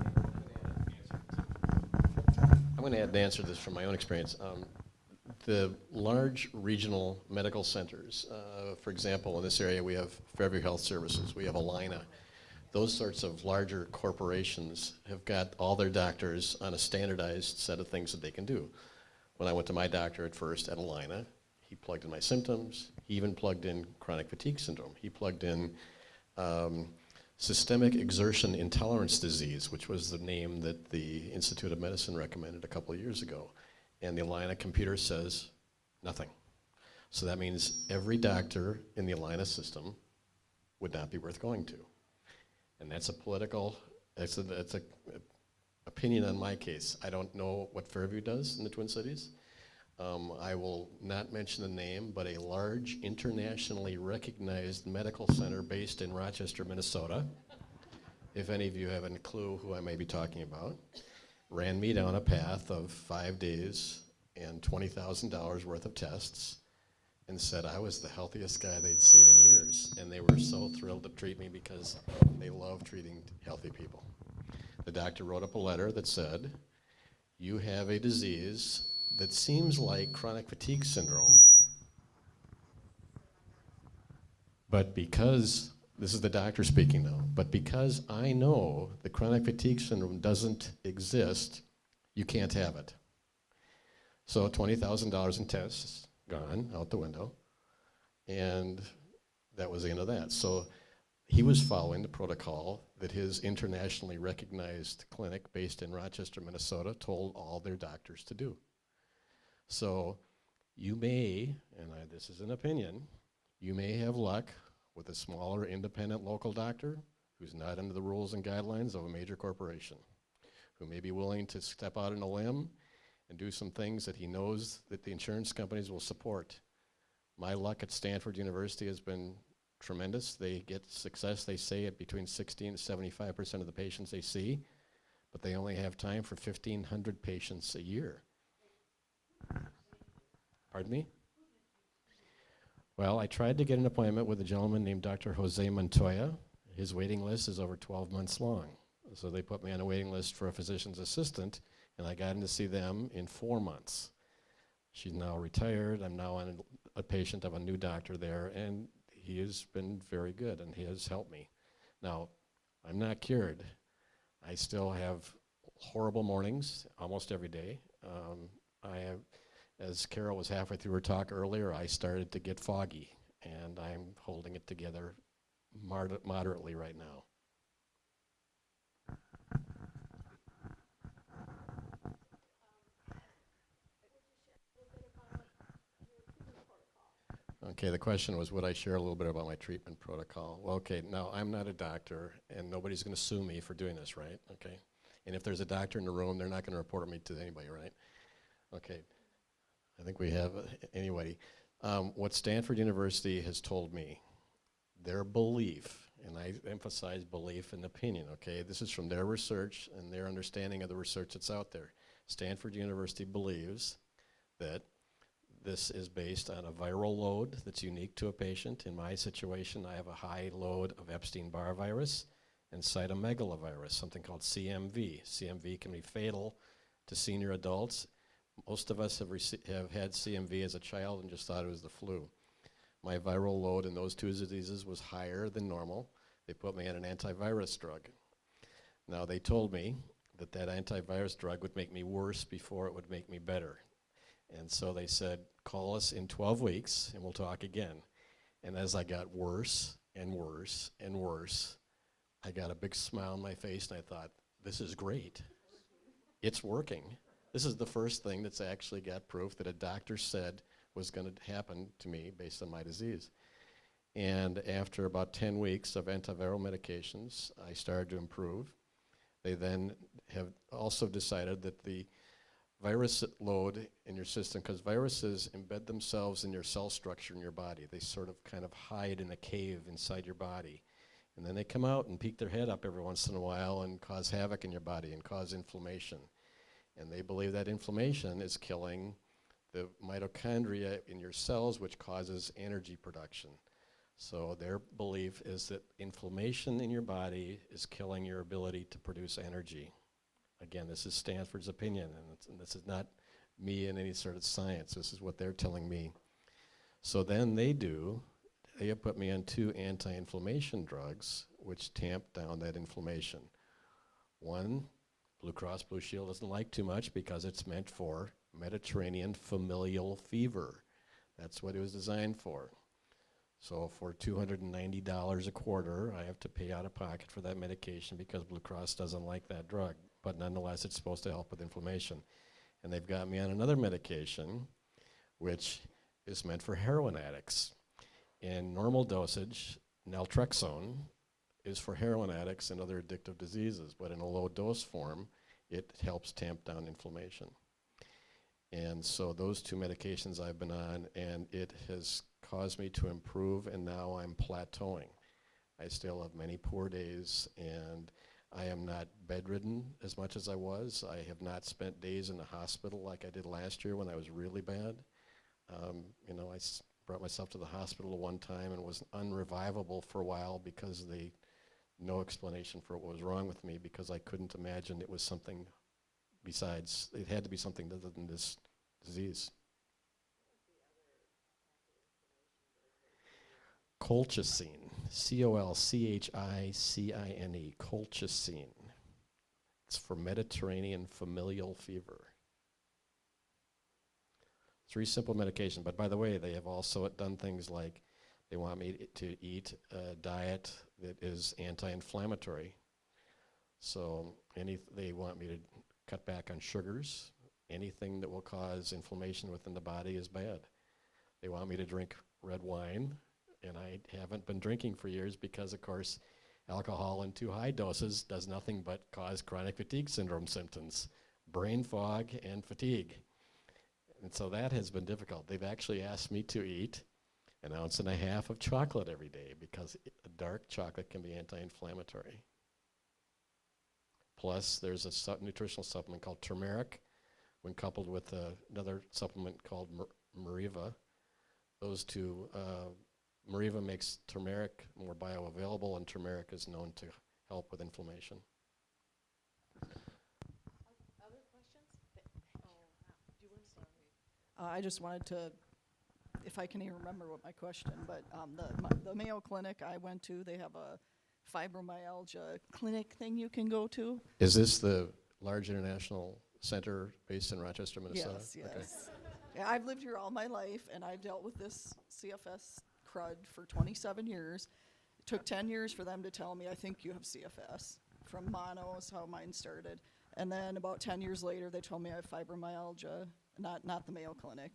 I'm going to add an answer to this from my own experience. The large regional medical centers, for example, in this area we have Fairview Health Services, we have Allina. Those sorts of larger corporations have got all their doctors on a standardized set of things that they can do. When I went to my doctor at first at Allina, he plugged in my symptoms. He even plugged in chronic fatigue syndrome. He plugged in systemic exertion intolerance disease, which was the name that the Institute of Medicine recommended a couple of years ago. And the Allina computer says nothing. So that means every doctor in the Allina system would not be worth going to. And that's a political, that's a opinion on my case. I don't know what Fairview does in the Twin Cities. I will not mention the name, but a large internationally recognized medical center based in Rochester, Minnesota, if any of you have any clue who I may be talking about, ran me down a path of 5 days and $20,000 worth of tests and said I was the healthiest guy they'd seen in years. And they were so thrilled to treat me because they love treating healthy people. The doctor wrote up a letter that said, you have a disease that seems like chronic fatigue syndrome, but because, this is the doctor speaking now, but because I know the chronic fatigue syndrome doesn't exist, you can't have it. So $20,000 in tests, gone, out the window, and that was the end of that. So he was following the protocol that his internationally recognized clinic based in Rochester, Minnesota told all their doctors to do. So you may, and this is an opinion, you may have luck with a smaller independent local doctor who's not under the rules and guidelines of a major corporation, who may be willing to step out on a limb and do some things that he knows that the insurance companies will support. My luck at Stanford University has been tremendous. They get success, they say, at between 60 and 75% of the patients they see, but they only have time for 1,500 patients a year. Pardon me? Well, I tried to get an appointment with a gentleman named Dr. Jose Montoya. His waiting list is over 12 months long. So they put me on a waiting list for a physician's assistant, and I got in to see them in 4 months. She's now retired. I'm now a patient of a new doctor there, and he has been very good, and he has helped me. Now, I'm not cured. I still have horrible mornings almost every day. I have, as Carol was halfway through her talk earlier, I started to get foggy, and I'm holding it together moderately right now. Okay, the question was, would I share a little bit about my treatment protocol? Well, okay, now I'm not a doctor, and nobody's going to sue me for doing this, right? Okay, and if there's a doctor in the room, they're not going to report me to anybody, right? Okay, I think we have, anyway. What Stanford University has told me, their belief, and I emphasize belief and opinion, okay? This is from their research and their understanding of the research that's out there. Stanford University believes that this is based on a viral load that's unique to a patient. In my situation, I have a high load of Epstein-Barr virus and cytomegalovirus, something called CMV. CMV can be fatal to senior adults. Most of us have had CMV as a child and just thought it was the flu. My viral load in those two diseases was higher than normal. They put me on an antivirus drug. Now, they told me that that antivirus drug would make me worse before it would make me better. And so they said, call us in 12 weeks and we'll talk again. And as I got worse and worse and worse, I got a big smile on my face and I thought, this is great. It's working. This is the first thing that's actually got proof that a doctor said was going to happen to me based on my disease. And after about 10 weeks of antiviral medications, I started to improve. They then have also decided that the virus load in your system, because viruses embed themselves in your cell structure in your body. They sort of kind of hide in a cave inside your body. And then they come out and peek their head up every once in a while and cause havoc in your body and cause inflammation. And they believe that inflammation is killing the mitochondria in your cells, which causes energy production. So their belief is that inflammation in your body is killing your ability to produce energy. Again, this is Stanford's opinion, and this is not me in any sort of science. This is what they're telling me. So then they have put me on 2 anti-inflammation drugs, which tamp down that inflammation. One, Blue Cross Blue Shield doesn't like too much because it's meant for Mediterranean familial fever. That's what it was designed for. So for $290 a quarter, I have to pay out of pocket for that medication because Blue Cross doesn't like that drug. But nonetheless, it's supposed to help with inflammation. And they've got me on another medication, which is meant for heroin addicts. In normal dosage, naltrexone is for heroin addicts and other addictive diseases, but in a low dose form, it helps tamp down inflammation. And so those 2 medications I've been on, and it has caused me to improve, and now I'm plateauing. I still have many poor days, and I am not bedridden as much as I was. I have not spent days in the hospital like I did last year when I was really bad. You know, brought myself to the hospital one time and was unrevivable for a while because no explanation for what was wrong with me, because I couldn't imagine it was something besides, it had to be something other than this disease. Colchicine, Colchicine, colchicine. It's for Mediterranean familial fever. 3 simple medications, but by the way, they have also done things like they want me to eat a diet that is anti-inflammatory. So they want me to cut back on sugars. Anything that will cause inflammation within the body is bad. They want me to drink red wine, and I haven't been drinking for years because, of course, alcohol in too high doses does nothing but cause chronic fatigue syndrome symptoms, brain fog and fatigue. And so that has been difficult. They've actually asked me to eat 1.5 ounces of chocolate every day because dark chocolate can be anti-inflammatory. Plus, there's a nutritional supplement called turmeric, when coupled with another supplement called Meriva. Those 2, Meriva makes turmeric more bioavailable, and turmeric is known to help with inflammation. Other questions? Do you want to start? I just wanted to, if I can even remember what my question, but the Mayo Clinic I went to, they have a fibromyalgia clinic thing you can go to. Is this the large international center based in Rochester, Minnesota? Yes, yes. Okay. Yeah, I've lived here all my life, and I've dealt with this CFS crud for 27 years. It took 10 years for them to tell me, I think you have CFS. From mono is how mine started. And then about 10 years later, they told me I have fibromyalgia, not the Mayo Clinic.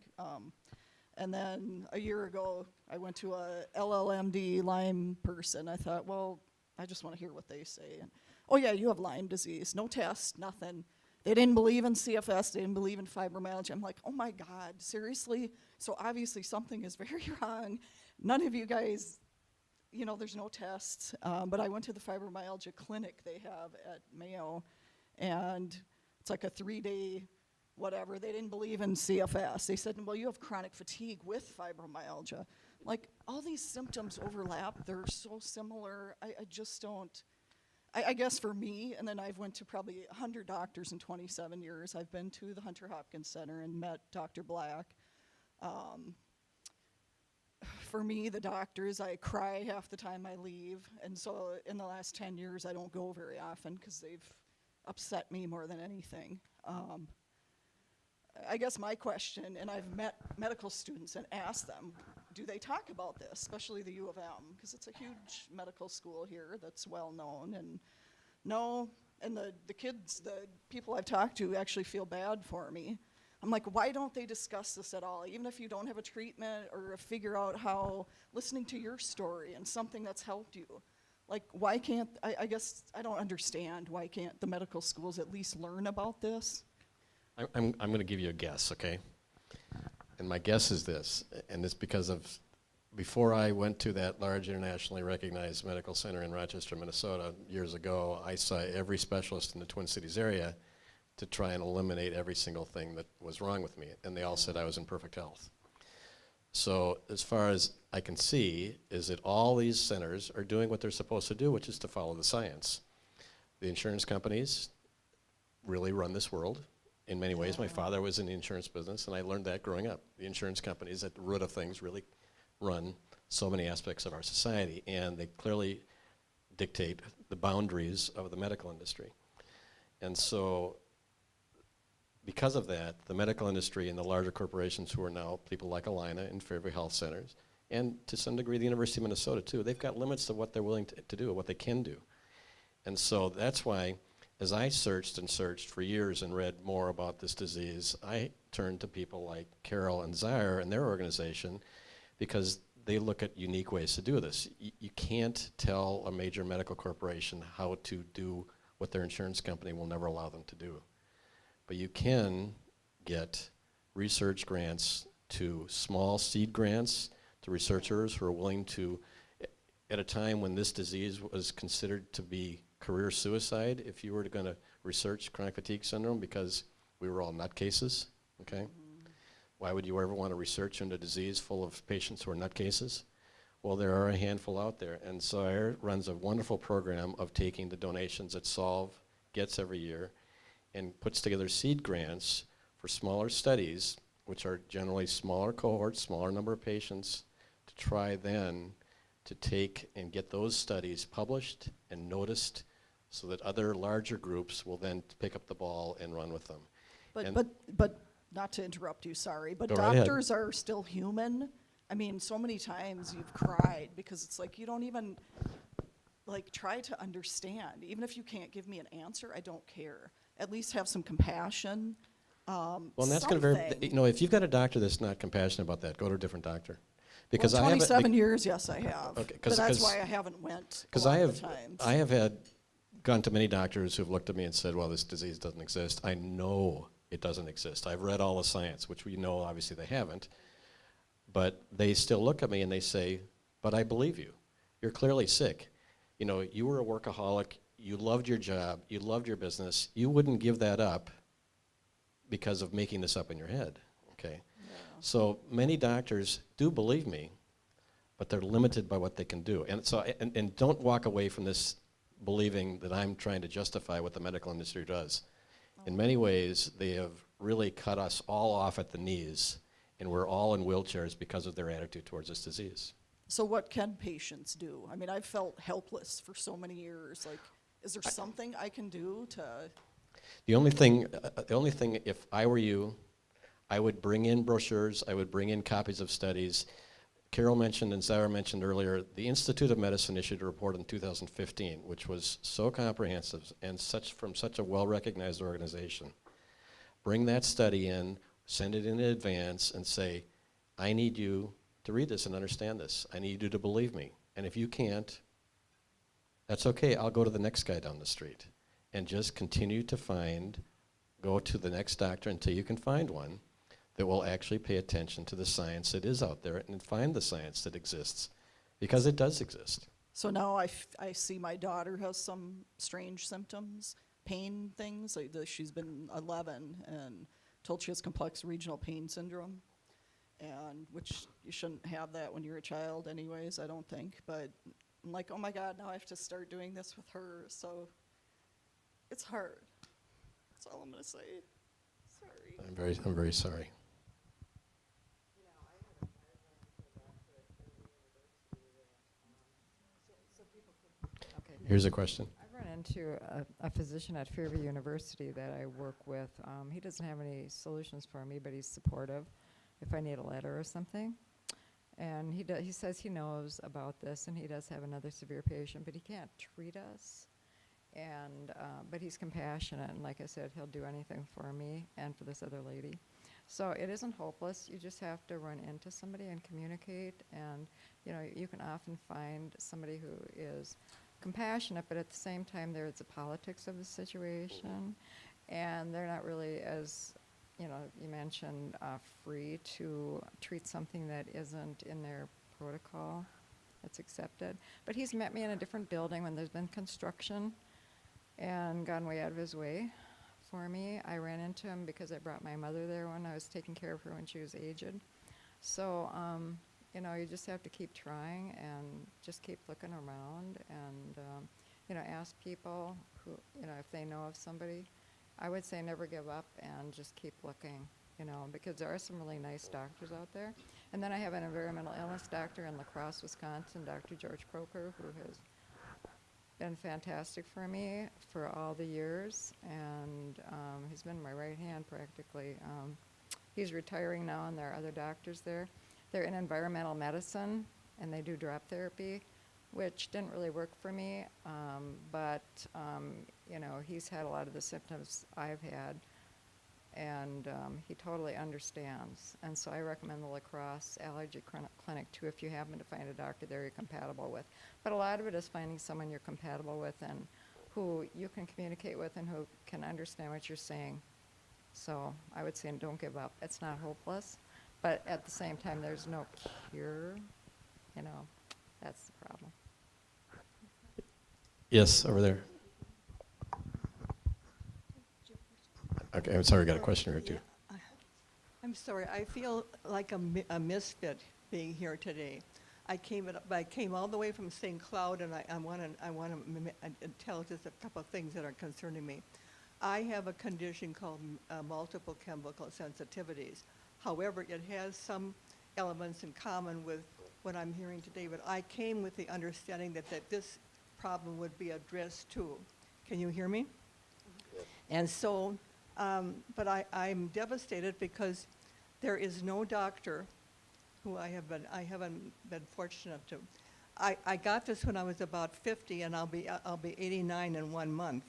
And then a year ago, I went to a LLMD Lyme person. I thought, well, I just want to hear what they say. And, oh yeah, you have Lyme disease. No test, nothing. They didn't believe in CFS. They didn't believe in fibromyalgia. I'm like, oh my God, seriously? So obviously something is very wrong. None of you guys, you know, there's no tests. But I went to the fibromyalgia clinic they have at Mayo, and it's like a 3-day whatever. They didn't believe in CFS. They said, well, you have chronic fatigue with fibromyalgia. Like, all these symptoms overlap. They're so similar. I just don't. I guess for me, and then I've went to probably 100 doctors in 27 years. I've been to the Hunter Hopkins Center and met Dr. Black. For me, the doctors, I cry half the time I leave. And so in the last 10 years, I don't go very often because they've upset me more than anything. I guess my question, and I've met medical students and asked them, do they talk about this, especially the U of M, because it's a huge medical school here that's well known, and no, and the kids, the people I've talked to actually feel bad for me. I'm like, why don't they discuss this at all? Even if you don't have a treatment or figure out how, listening to your story and something that's helped you, like, why can't, I guess I don't understand, why can't the medical schools at least learn about this? I'm going to give you a guess, okay? And my guess is this, and it's because of, before I went to that large internationally recognized medical center in Rochester, Minnesota years ago, I saw every specialist in the Twin Cities area to try and eliminate every single thing that was wrong with me, and they all said I was in perfect health. So as far as I can see, is that all these centers are doing what they're supposed to do, which is to follow the science. The insurance companies really run this world in many ways. My father was in the insurance business, and I learned that growing up. The insurance companies at the root of things really run so many aspects of our society, and they clearly dictate the boundaries of the medical industry. And so because of that, the medical industry and the larger corporations who are now people like Allina and Fairview Health Centers, and to some degree the University of Minnesota too, they've got limits to what they're willing to do, what they can do. And so that's why, as I searched and searched for years and read more about this disease, I turned to people like Carol and Zaire and their organization, because they look at unique ways to do this. You can't tell a major medical corporation how to do what their insurance company will never allow them to do. But you can get research grants to small seed grants to researchers who are willing to, at a time when this disease was considered to be career suicide, if you were going to research chronic fatigue syndrome, because we were all nutcases, okay? Why would you ever want to research into a disease full of patients who are nutcases? Well, there are a handful out there, and Zaire runs a wonderful program of taking the donations that Solve gets every year and puts together seed grants for smaller studies, which are generally smaller cohorts, smaller number of patients, to try then to take and get those studies published and noticed so that other larger groups will then pick up the ball and run with them. But not to interrupt you, sorry, but Go right ahead. doctors are still human. I mean, so many times you've cried because it's like you don't even like try to understand. Even if you can't give me an answer, I don't care. At least have some compassion. Well, and that's going to vary. Something. You know, if you've got a doctor that's not compassionate about that, go to a different doctor. Because Well, I haven't. 27 years, yes, I have. Okay, but that's why I haven't went a Because lot I of have, the times. I have had gone to many doctors who've looked at me and said, "Well, this disease doesn't exist." I know it doesn't exist. I've read all the science, which we know obviously they haven't. But they still look at me and they say, "But I believe you. You're clearly sick. You know, you were a workaholic. You loved your job. You loved your business. You wouldn't give that up because of making this up in your head." Okay. Yeah. So many doctors do believe me, but they're limited by what they can do. And so, and don't walk away from this believing that I'm trying to justify what the medical industry does. In many ways, they have really cut us all off at the knees, and we're all in wheelchairs because of their attitude towards this disease. So what can patients do? I mean, I've felt helpless for so many years. Like, is there something I can do to? The only thing, if I were you, I would bring in brochures, I would bring in copies of studies. Carol mentioned and Sarah mentioned earlier, the Institute of Medicine issued a report in 2015, which was so comprehensive and from such a well-recognized organization. Bring that study in, send it in advance, and say, I need you to read this and understand this. I need you to believe me. And if you can't, that's okay. I'll go to the next guy down the street. And just continue to go to the next doctor until you can find one that will actually pay attention to the science that is out there and find the science that exists, because it does exist. So now I see my daughter has some strange symptoms, pain things. Like she's been 11 and told she has complex regional pain syndrome, and which you shouldn't have that when you're a child anyways, I don't think. But I'm like, oh my God, now I have to start doing this with her. So it's hard. That's all I'm gonna say. Sorry. I'm very sorry. Here's a question. I've run into a physician at Fairview University that I work with. He doesn't have any solutions for me, but he's supportive if I need a letter or something. And he says he knows about this, and he does have another severe patient, but he can't treat us. And but he's compassionate, and like I said, he'll do anything for me and for this other lady. So it isn't hopeless. You just have to run into somebody and communicate, and you can often find somebody who is compassionate, but at the same time there's the politics of the situation, and they're not really as, you mentioned, free to treat something that isn't in their protocol that's accepted. But he's met me in a different building when there's been construction and gone way out of his way for me. I ran into him because I brought my mother there when I was taking care of her when she was aged. So, you just have to keep trying and just keep looking around and, ask people who, if they know of somebody I would say never give up and just keep looking, you know, because there are some really nice doctors out there. And then I have an environmental illness doctor in La Crosse, Wisconsin, Dr. George Croker, who has been fantastic for me for all the years, and he's been my right hand practically. He's retiring now, and there are other doctors there. They're in environmental medicine, and they do drop therapy, which didn't really work for me, but you know, he's had a lot of the symptoms I've had, and he totally understands. And so I recommend the La Crosse Allergy Clinic too, if you happen to find a doctor there you're compatible with. But a lot of it is finding someone you're compatible with and who you can communicate with and who can understand what you're saying. So I would say don't give up. It's not hopeless, but at the same time, there's no cure. You know, that's the problem. Yes, over there. Okay, I'm sorry, we got a question here too. I'm sorry, I feel like a misfit being here today. I came all the way from St. Cloud, and I want to tell just a couple of things that are concerning me. I have a condition called multiple chemical sensitivities. However, it has some elements in common with what I'm hearing today, but I came with the understanding that this problem would be addressed too. Can you hear me? And so, but I'm devastated because there is no doctor who I haven't been fortunate to. I got this when I was about 50, and I'll be 89 in 1 month.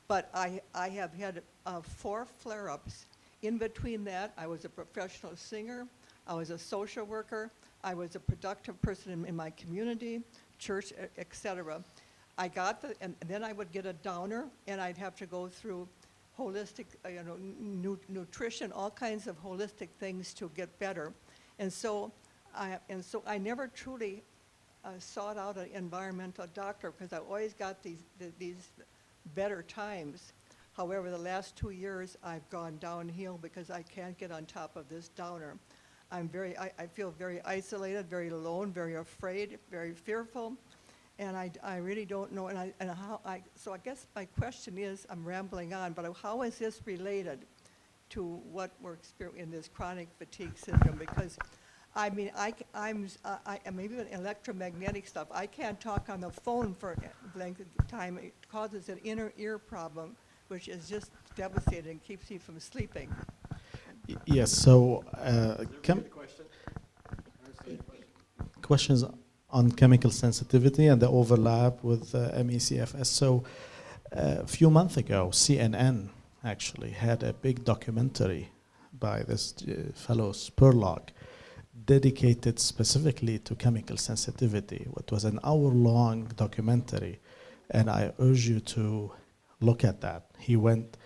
But I have had 4 flare-ups. In between that, I was a professional singer, I was a social worker, I was a productive person in my community, church, etc. I got and then I would get a downer, and I'd have to go through holistic, nutrition, all kinds of holistic things to get better. And so I never truly sought out an environmental doctor because I always got these better times. However, the last 2 years I've gone downhill because I can't get on top of this downer. I feel very isolated, very alone, very afraid, very fearful, and I really don't know. So I guess my question is, I'm rambling on, but how is this related to what we're experiencing in this chronic fatigue syndrome? Because I mean, I'm maybe with electromagnetic stuff. I can't talk on the phone for a length of time. It causes an inner ear problem, which is just devastating, keeps me from sleeping. Yes, so questions on chemical sensitivity and the overlap with ME/CFS. So a few months ago, CNN actually had a big documentary by this fellow Spurlock dedicated specifically to chemical sensitivity. It was an hour-long documentary, and I urge you to look at that. He went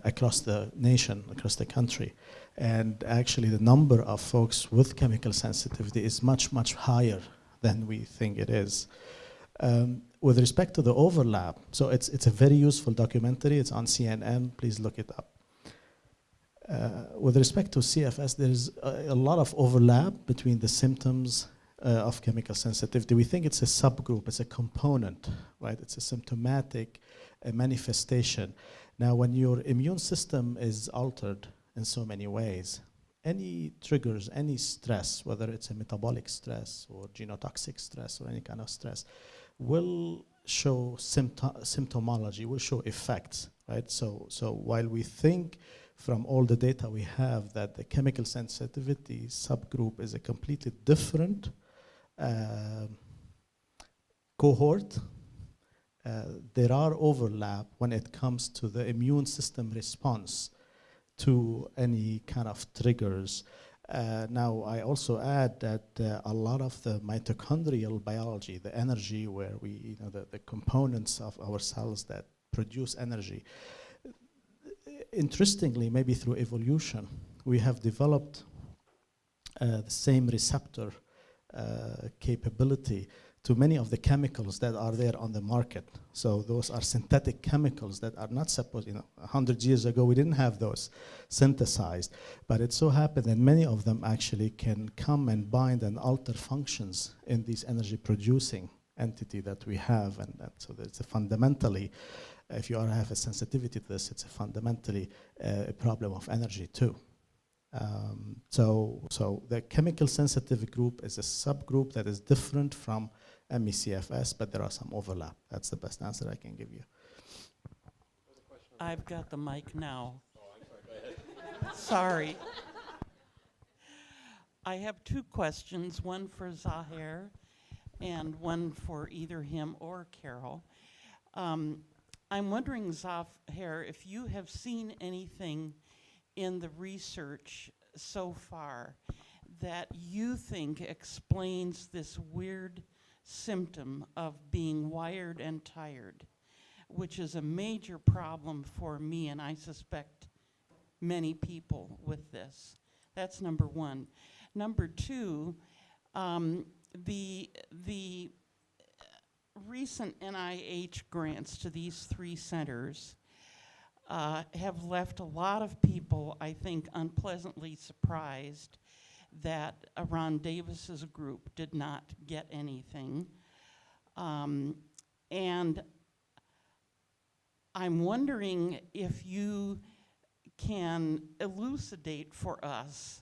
across the nation, across the country, and actually the number of folks with chemical sensitivity is much, much higher than we think it is. With respect to the overlap, so it's a very useful documentary. It's on CNN. Please look it up. With respect to CFS, there's a lot of overlap between the symptoms of chemical sensitivity. We think it's a subgroup, it's a component, right? It's a symptomatic manifestation. Now, when your immune system is altered in so many ways, any triggers, any stress, whether it's a metabolic stress or genotoxic stress or any kind of stress, will show symptomology, will show effects, right? So while we think from all the data we have that the chemical sensitivity subgroup is a completely different cohort, there are overlap when it comes to the immune system response to any kind of triggers. Now, I also add that a lot of the mitochondrial biology, the energy where we, the components of our cells that produce energy, interestingly, maybe through evolution, we have developed the same receptor capability to many of the chemicals that are there on the market. So those are synthetic chemicals that are not supposed, 100 years ago we didn't have those synthesized, but it so happened that many of them actually can come and bind and alter functions in these energy producing entity that we have, and so it's a fundamentally, if you have a sensitivity to this, it's a fundamentally a problem of energy too. So the chemical sensitive group is a subgroup that is different from ME/CFS, but there are some overlap. That's the best answer I can give you. I've got the mic now. Oh, I'm sorry, go ahead. Sorry. I have two questions, one for Zahir and one for either him or Carol. I'm wondering, Zahir, if you have seen anything in the research so far that you think explains this weird symptom of being wired and tired, which is a major problem for me, and I suspect many people with this. That's number one. Number two, the recent NIH grants to these three centers have left a lot of people, I think, unpleasantly surprised that Ron Davis's group did not get anything. And I'm wondering if you can elucidate for us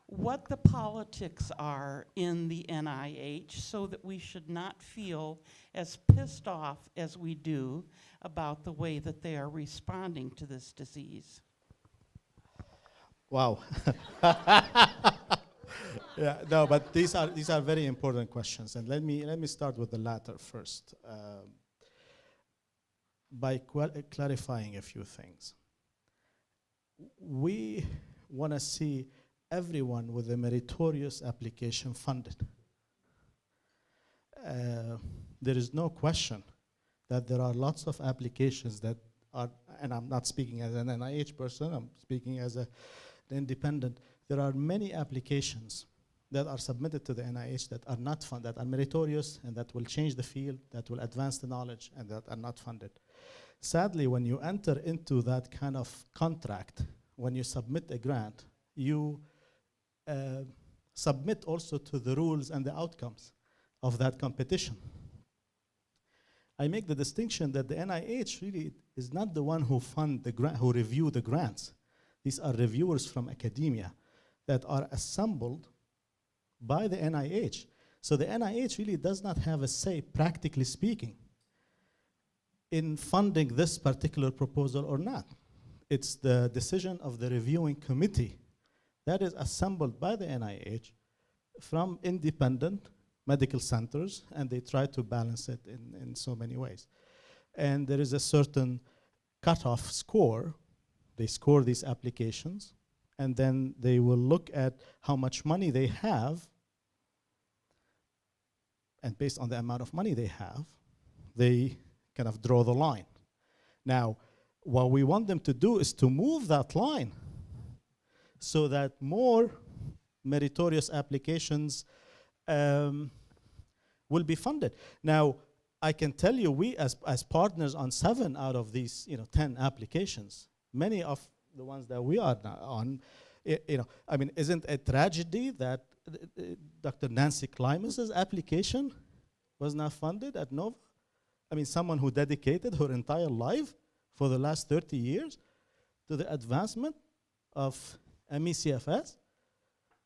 what the politics are in the NIH so that we should not feel as pissed off as we do about the way that they are responding to this disease. Wow. Yeah, no, but these are very important questions, and let me start with the latter first, by clarifying a few things. We want to see everyone with a meritorious application funded. There is no question that there are lots of applications that are, and I'm not speaking as an NIH person, I'm speaking as an independent. There are many applications that are submitted to the NIH that are not funded, that are meritorious and that will change the field, that will advance the knowledge, and that are not funded. Sadly, when you enter into that kind of contract, when you submit a grant, you submit also to the rules and the outcomes of that competition. I make the distinction that the NIH really is not the one who fund the grant, who review the grants. These are reviewers from academia that are assembled by the NIH. So the NIH really does not have a say, practically speaking, in funding this particular proposal or not. It's the decision of the reviewing committee that is assembled by the NIH from independent medical centers, and they try to balance it in so many ways. And there is a certain cutoff score. They score these applications, and then they will look at how much money they have, and based on the amount of money they have, they kind of draw the line. Now, what we want them to do is to move that line so that more meritorious applications will be funded. Now, I can tell you, we as partners on 7 out of these 10 applications, many of the ones that we are on, I mean, isn't it a tragedy that Dr. Nancy Klimas's application was not funded at Nova? I mean, someone who dedicated her entire life for the last 30 years to the advancement of ME/CFS,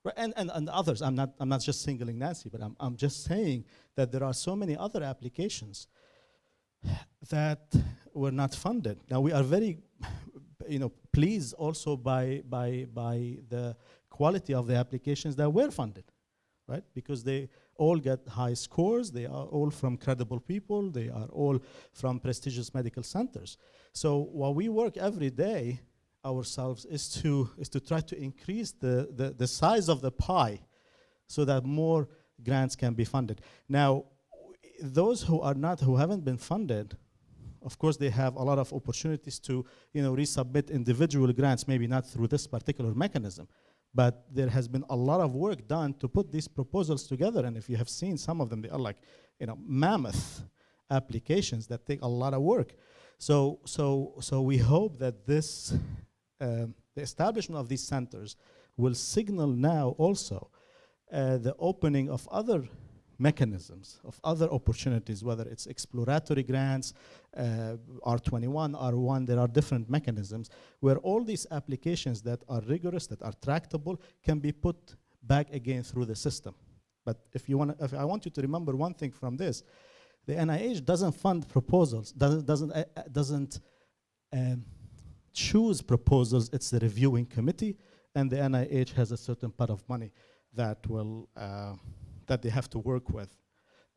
right? And others. I'm not just singling Nancy, but I'm just saying that there are so many other applications that were not funded. Now we are very, pleased also by the quality of the applications that were funded, right? Because they all get high scores. They are all from credible people. They are all from prestigious medical centers. So while we work every day ourselves is to try to increase the size of the pie so that more grants can be funded. Now, those who haven't been funded, of course, they have a lot of opportunities to resubmit individual grants, maybe not through this particular mechanism, but there has been a lot of work done to put these proposals together. And if you have seen some of them, they are like mammoth applications that take a lot of work. So we hope that this the establishment of these centers will signal now also the opening of other mechanisms, of other opportunities, whether it's exploratory grants, R21, R1, there are different mechanisms where all these applications that are rigorous, that are tractable, can be put back again through the system. But if I want you to remember one thing from this, the NIH doesn't fund proposals, doesn't choose proposals. It's the reviewing committee, and the NIH has a certain pot of money that will that they have to work with.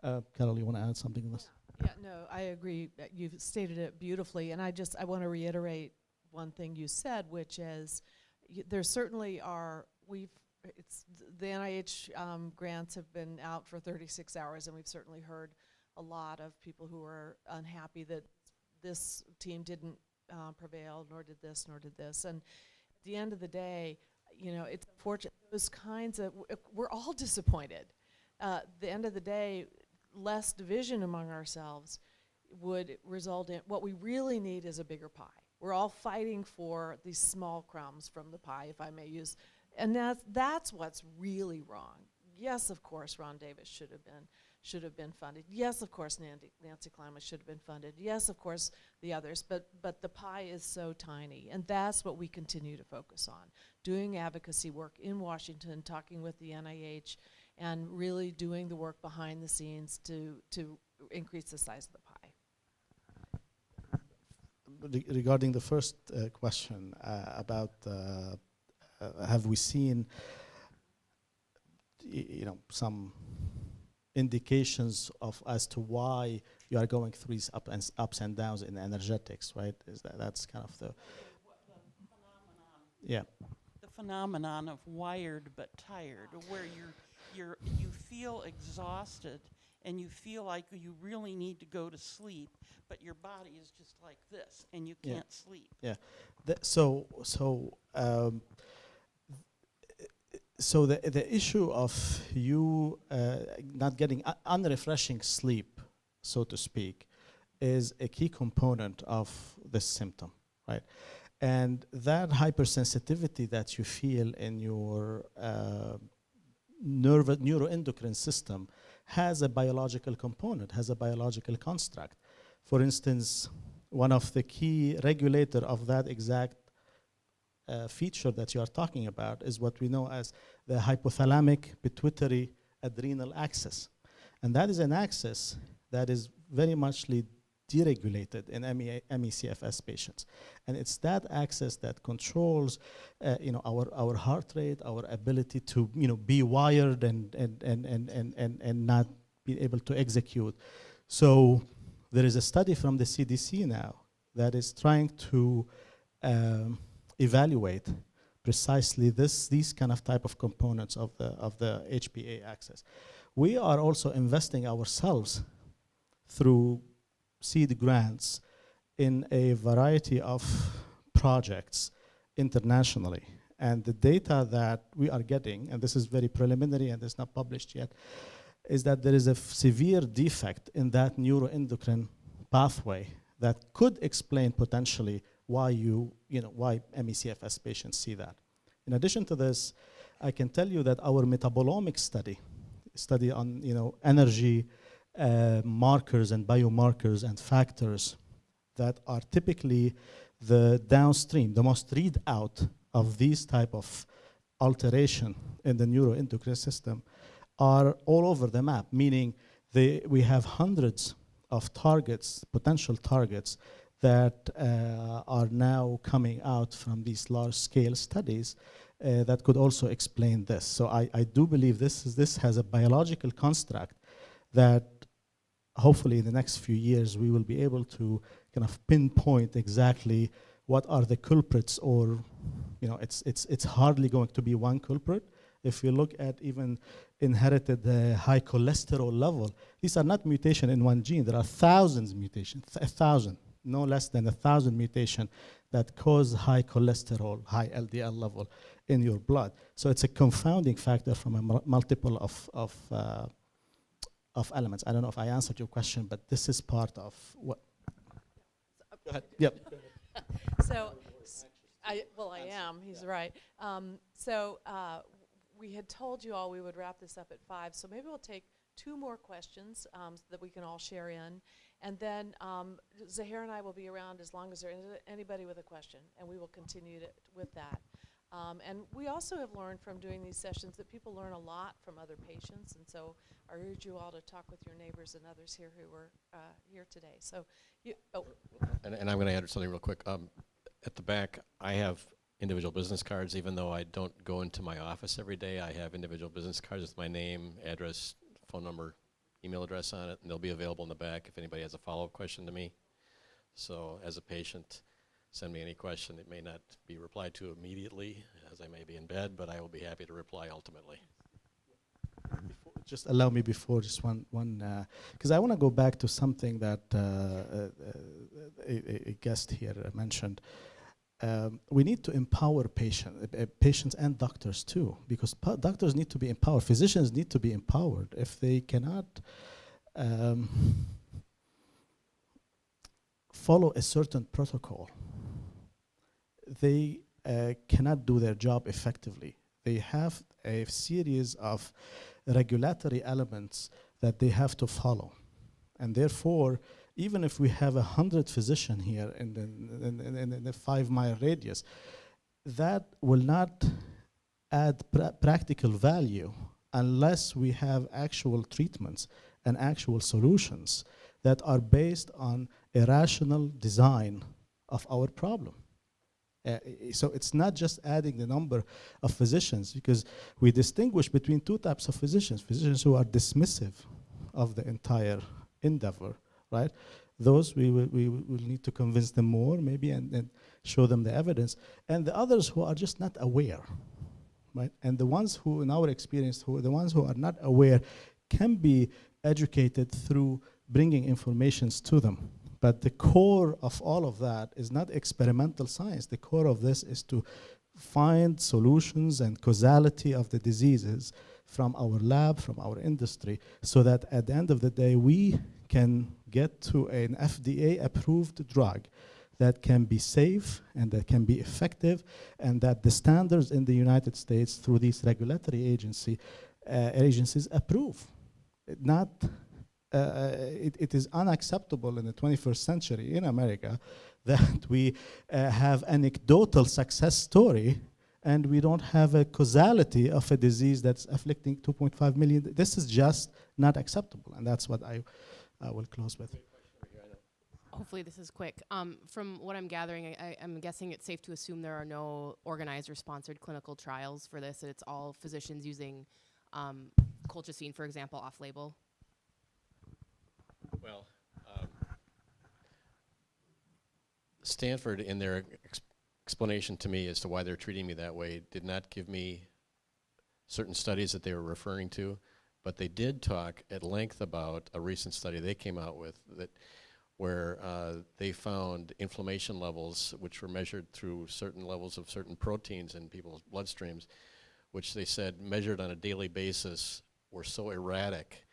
Carol, you want to add something on this? Yeah, no, I agree. You've stated it beautifully, and I want to reiterate one thing you said, which is there certainly are, the NIH grants have been out for 36 hours, and we've certainly heard a lot of people who are unhappy that this team didn't prevail, nor did this, and at the end of the day, it's unfortunate. Those kinds of, we're all disappointed. At the end of the day, less division among ourselves would result in, what we really need is a bigger pie. We're all fighting for these small crumbs from the pie, if I may use, and that's what's really wrong. Yes, of course, Ron Davis should have been funded. Yes, of course, Nancy Klamath should have been funded. Yes, of course, the others, but the pie is so tiny, and that's what we continue to focus on. Doing advocacy work in Washington, talking with the NIH, and really doing the work behind the scenes to increase the size of the pie. Regarding the first question about have we seen some indications of as to why you are going through these ups and downs in energetics, right? That's kind of the the phenomenon of wired but tired, where you feel exhausted and you feel like you really need to go to sleep, but your body is just like this and you can't sleep. Yeah. So the issue of you not getting unrefreshing sleep, so to speak, is a key component of this symptom, right? And that hypersensitivity that you feel in your neuroendocrine system has a biological component, has a biological construct. For instance, one of the key regulator of that exact feature that you are talking about is what we know as the hypothalamic pituitary adrenal axis. And that is an axis that is very muchly deregulated in ME/CFS patients. And it's that axis that controls our heart rate, our ability to be wired and not be able to execute. So there is a study from the CDC now that is trying to evaluate precisely these kind of type of components of the HPA axis. We are also investing ourselves through seed grants in a variety of projects internationally. And the data that we are getting, and this is very preliminary and it's not published yet, is that there is a severe defect in that neuroendocrine pathway that could explain potentially why why ME/CFS patients see that. In addition to this, I can tell you that our metabolomic study on energy markers and biomarkers and factors that are typically the downstream, the most readout of these type of alteration in the neuroendocrine system are all over the map, meaning we have hundreds of targets, potential targets, that are now coming out from these large-scale studies that could also explain this. So I do believe this has a biological construct that hopefully in the next few years we will be able to kind of pinpoint exactly what are the culprits, or it's hardly going to be one culprit. If you look at even inherited high cholesterol level, these are not mutation in one gene. There are thousands mutations, 1,000, no less than 1,000 mutation that cause high cholesterol, high LDL level in your blood. So it's a confounding factor from a multiple of elements. I don't know if I answered your question, but this is part of what. Go ahead. Yep. So, I am. He's right. We had told you all we would wrap this up at 5, so maybe we'll take 2 more questions that we can all share in. And then Zahir and I will be around as long as there is anybody with a question, and we will continue with that. And we also have learned from doing these sessions that people learn a lot from other patients, and so I urge you all to talk with your neighbors and others here who are here today. So, And I'm going to add something real quick. At the back, I have individual business cards. Even though I don't go into my office every day, I have individual business cards with my name, address, phone number, email address on it, and they'll be available in the back if anybody has a follow-up question to me. So as a patient, send me any question. It may not be replied to immediately, as I may be in bed, but I will be happy to reply ultimately. Just allow me before just one because I want to go back to something that a guest here mentioned. We need to empower patients and doctors too, because doctors need to be empowered. Physicians need to be empowered. If they cannot follow a certain protocol, they cannot do their job effectively. They have a series of regulatory elements that they have to follow. And therefore, even if we have 100 physicians here in the 5-mile radius, that will not add practical value unless we have actual treatments and actual solutions that are based on a rational design of our problem. So it's not just adding the number of physicians, because we distinguish between 2 types of physicians: physicians who are dismissive of the entire endeavor, right? Those we will need to convince them more, maybe, and show them the evidence. And the others who are just not aware, right? And the ones who, in our experience, the ones who are not aware can be educated through bringing informations to them. But the core of all of that is not experimental science. The core of this is to find solutions and causality of the diseases from our lab, from our industry, so that at the end of the day, we can get to an FDA approved drug that can be safe and that can be effective, and that the standards in the United States through these regulatory agencies approve. It is unacceptable in the 21st century in America that we have anecdotal success story and we don't have a causality of a disease that's afflicting 2.5 million. This is just not acceptable, and that's what I will close with. Hopefully this is quick. From what I'm gathering, I'm guessing it's safe to assume there are no organized or sponsored clinical trials for this, and it's all physicians using colchicine, for example, off-label. Well, Stanford, in their explanation to me as to why they're treating me that way, did not give me certain studies that they were referring to, but they did talk at length about a recent study they came out with where they found inflammation levels, which were measured through certain levels of certain proteins in people's bloodstreams, which they said measured on a daily basis were so erratic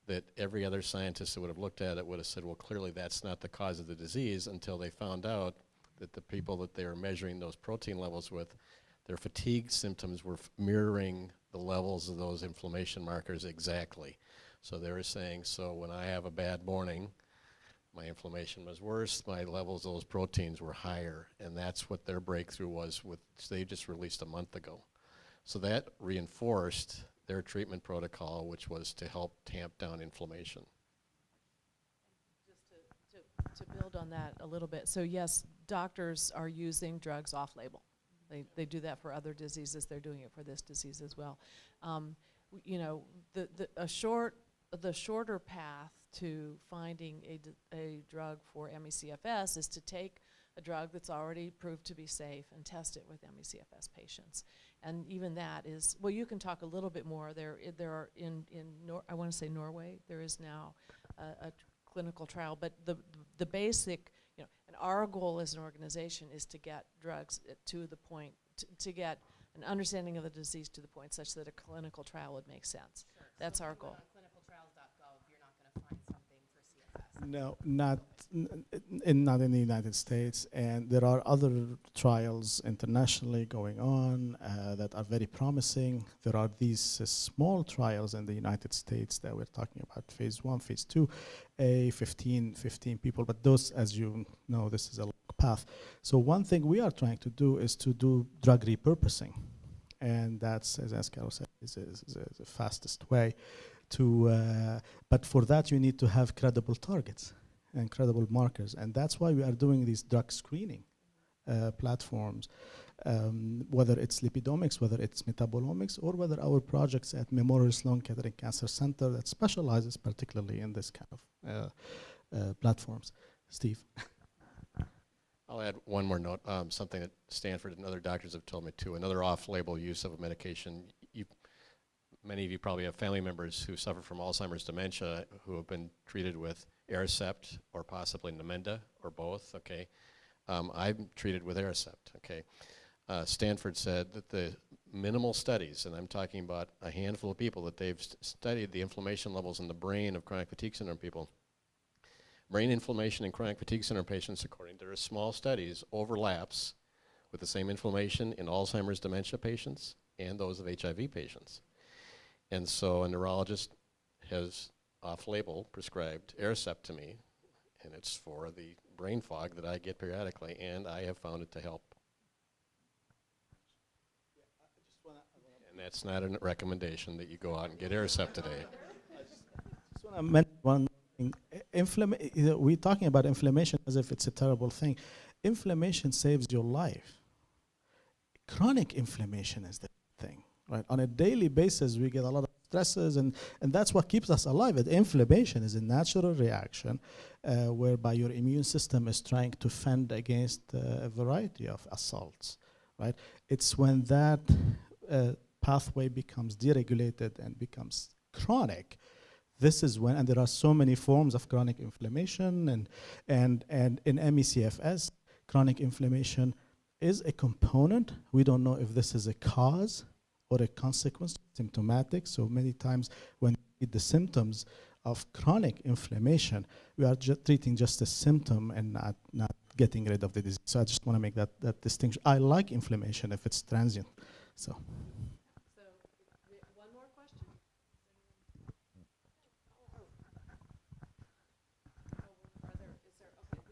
that every other scientist that would have looked at it would have said, well, clearly that's not the cause of the disease, until they found out that the people that they were measuring those protein levels with, their fatigue symptoms were mirroring the levels of those inflammation markers exactly. So they were saying, so when I have a bad morning, my inflammation was worse, my levels of those proteins were higher, and that's what their breakthrough was with, they just released a month ago. So that reinforced their treatment protocol, which was to help tamp down inflammation. Just to build on that a little bit, so yes, doctors are using drugs off-label. They do that for other diseases. They're doing it for this disease as well. You know, the shorter path to finding a drug for ME/CFS is to take a drug that's already proved to be safe and test it with ME/CFS patients. And even that is, well, you can talk a little bit more. There are I want to say Norway, there is now a clinical trial, but the basic, you know, and our goal as an organization is to get drugs to the point, to get an understanding of the disease to the point such that a clinical trial would make sense. Sure. That's so our goal. On clinicaltrials.gov, you're not going to find something for CFS. No, not not in the United States, and there are other trials internationally going on that are very promising. There are these small trials in the United States that we're talking about, phase 1, phase 2, 15 people, but those, as you know, this is a long path. So one thing we are trying to do is to do drug repurposing, and that's, as Carol said, is the fastest way to, but for that you need to have credible targets and credible markers, and that's why we are doing these drug screening platforms, whether it's lipidomics, whether it's metabolomics, or whether our projects at Memorial Sloan Kettering Cancer Center that specializes particularly in this kind of platforms. Steve? I'll add one more note, something that Stanford and other doctors have told me too, another off-label use of a medication. Many of you probably have family members who suffer from Alzheimer's dementia who have been treated with Aricept or possibly Namenda or both, okay? I'm treated with Aricept, okay? Stanford said that the minimal studies, and I'm talking about a handful of people that they've studied the inflammation levels in the brain of chronic fatigue syndrome people. Brain inflammation in chronic fatigue syndrome patients, according to their small studies, overlaps with the same inflammation in Alzheimer's dementia patients and those of HIV patients. And so a neurologist has off-label prescribed Aricept to me, and it's for the brain fog that I get periodically, and I have found it to help. And that's not a recommendation that you go out and get Aricept today. I just want to mention one thing. We're talking about inflammation as if it's a terrible thing. Inflammation saves your life. Chronic inflammation is the thing. Right? On a daily basis, we get a lot of stresses, and that's what keeps us alive. Inflammation is a natural reaction whereby your immune system is trying to fend against a variety of assaults. Right? It's when that pathway becomes deregulated and becomes chronic. This is when, and there are so many forms of chronic inflammation, and in ME/CFS, chronic inflammation is a component. We don't know if this is a cause or a consequence, symptomatic. So many times when we treat the symptoms of chronic inflammation, we are treating just a symptom and not getting rid of the disease. So I just want to make that distinction. I like inflammation if it's transient. So one more question.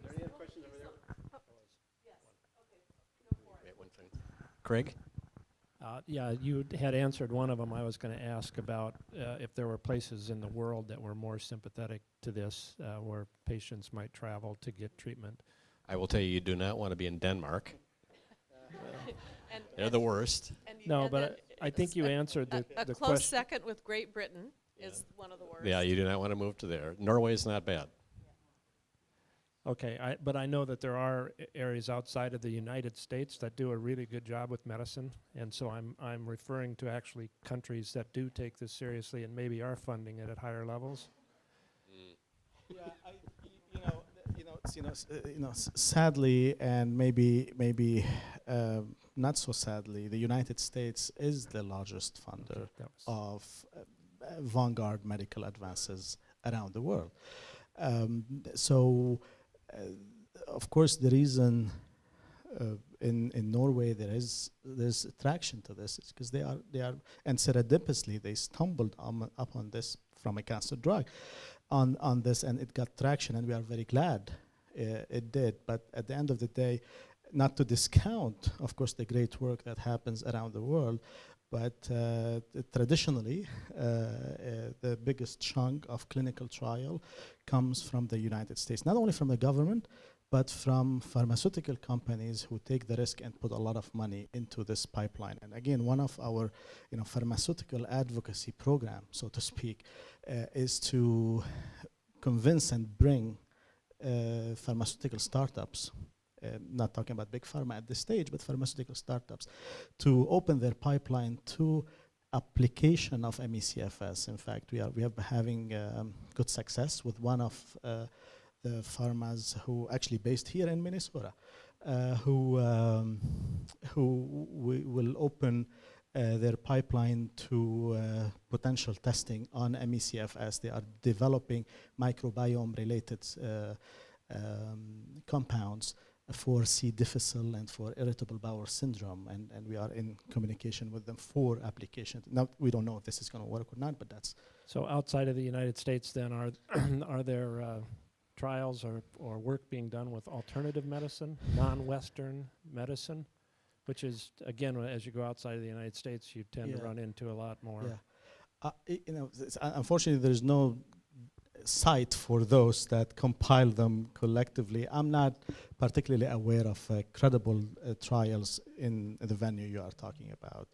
Any other questions over there? Yes. Okay. Go for it. One thing. Craig? Yeah, you had answered one of them. I was going to ask about if there were places in the world that were more sympathetic to this, where patients might travel to get treatment. I will tell you, you do not want to be in Denmark. They're the worst. No, but I think you answered the A close question. second with Great Britain is one of the worst. Yeah, you do not want to move to there. Norway's not bad. Okay, but I know that there are areas outside of the United States that do a really good job with medicine, and so I'm referring to actually countries that do take this seriously and maybe are funding it at higher levels. Yeah, sadly, and maybe not so sadly, the United States is the largest funder of vanguard medical advances around the world. Of course, the reason in Norway there's attraction to this is because they are, and serendipitously they stumbled upon this from a cancer drug on this, and it got traction, and we are very glad it did. But at the end of the day, not to discount, of course, the great work that happens around the world, but traditionally, the biggest chunk of clinical trial comes from the United States, not only from the government, but from pharmaceutical companies who take the risk and put a lot of money into this pipeline. And again, one of our pharmaceutical advocacy program, so to speak, is to convince and bring pharmaceutical startups, not talking about big pharma at this stage, but pharmaceutical startups, to open their pipeline to application of ME/CFS. In fact, we have having good success with one of the pharmas who actually based here in Minnesota, who will open their pipeline to potential testing on ME/CFS. They are developing microbiome-related compounds for C. difficile and for irritable bowel syndrome, and we are in communication with them for application. Now, we don't know if this is going to work or not, but that's... So outside of the United States, then, are there trials or work being done with alternative medicine, non-Western medicine, which is, again, as you go outside of the United States, you tend to run into a lot more. Unfortunately, there's no site for those that compile them collectively. I'm not particularly aware of credible trials in the venue you are talking about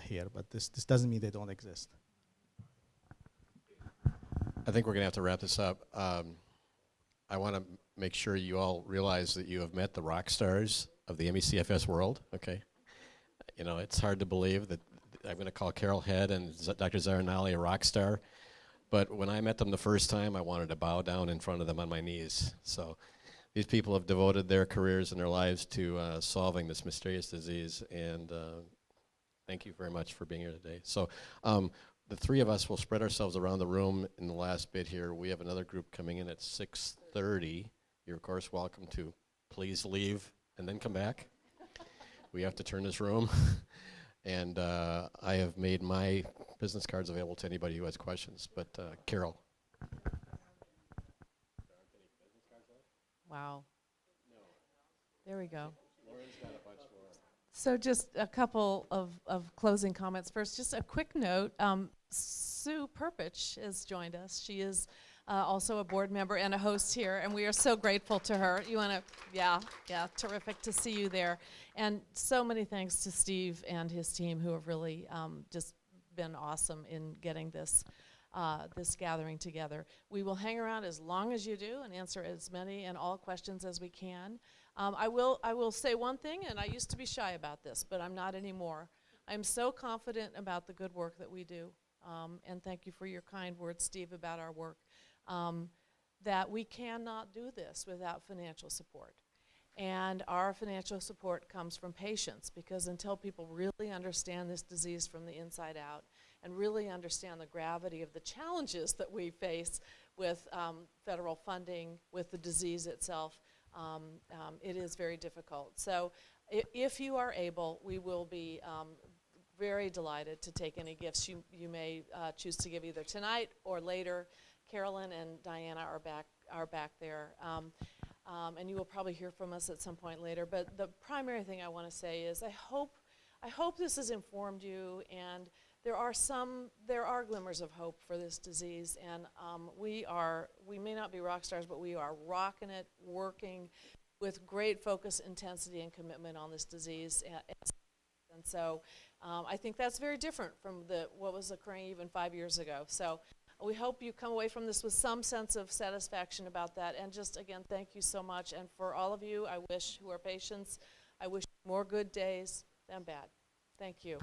here, but this doesn't mean they don't exist. I think we're going to have to wrap this up. I want to make sure you all realize that you have met the rock stars of the ME/CFS world, okay? You know, it's hard to believe that I'm going to call Carol Head and Dr. Zarinali a rock star, but when I met them the first time, I wanted to bow down in front of them on my knees. So these people have devoted their careers and their lives to solving this mysterious disease, and thank you very much for being here today. So the three of us will spread ourselves around the room in the last bit here. We have another group coming in at 6:30. You're, of course, welcome to please leave and then come back. We have to turn this room. And I have made my business cards available to anybody who has questions. But Carol. Wow. There we go. So just a couple of closing comments. First, just a quick note. Sue Perpich has joined us. She is also a board member and a host here, and we are so grateful to her. You want to, yeah, terrific to see you there. And so many thanks to Steve and his team who have really just been awesome in getting this this gathering together. We will hang around as long as you do and answer as many and all questions as we can. I will say one thing, and I used to be shy about this, but I'm not anymore. I'm so confident about the good work that we do, and thank you for your kind words, Steve, about our work, that we cannot do this without financial support. And our financial support comes from patients, because until people really understand this disease from the inside out and really understand the gravity of the challenges that we face with federal funding, with the disease itself, it is very difficult. So if you are able, we will be very delighted to take any gifts you may choose to give either tonight or later. Carolyn and Diana are back there. And you will probably hear from us at some point later. But the primary thing I want to say is I hope this has informed you, and there are glimmers of hope for this disease, and we may not be rock stars, but we are rocking it, working with great focus, intensity, and commitment on this disease. And so I think that's very different from what was occurring even 5 years ago. So we hope you come away from this with some sense of satisfaction about that. And just, again, thank you so much. And for all of you, who are patients, I wish more good days than bad. Thank you.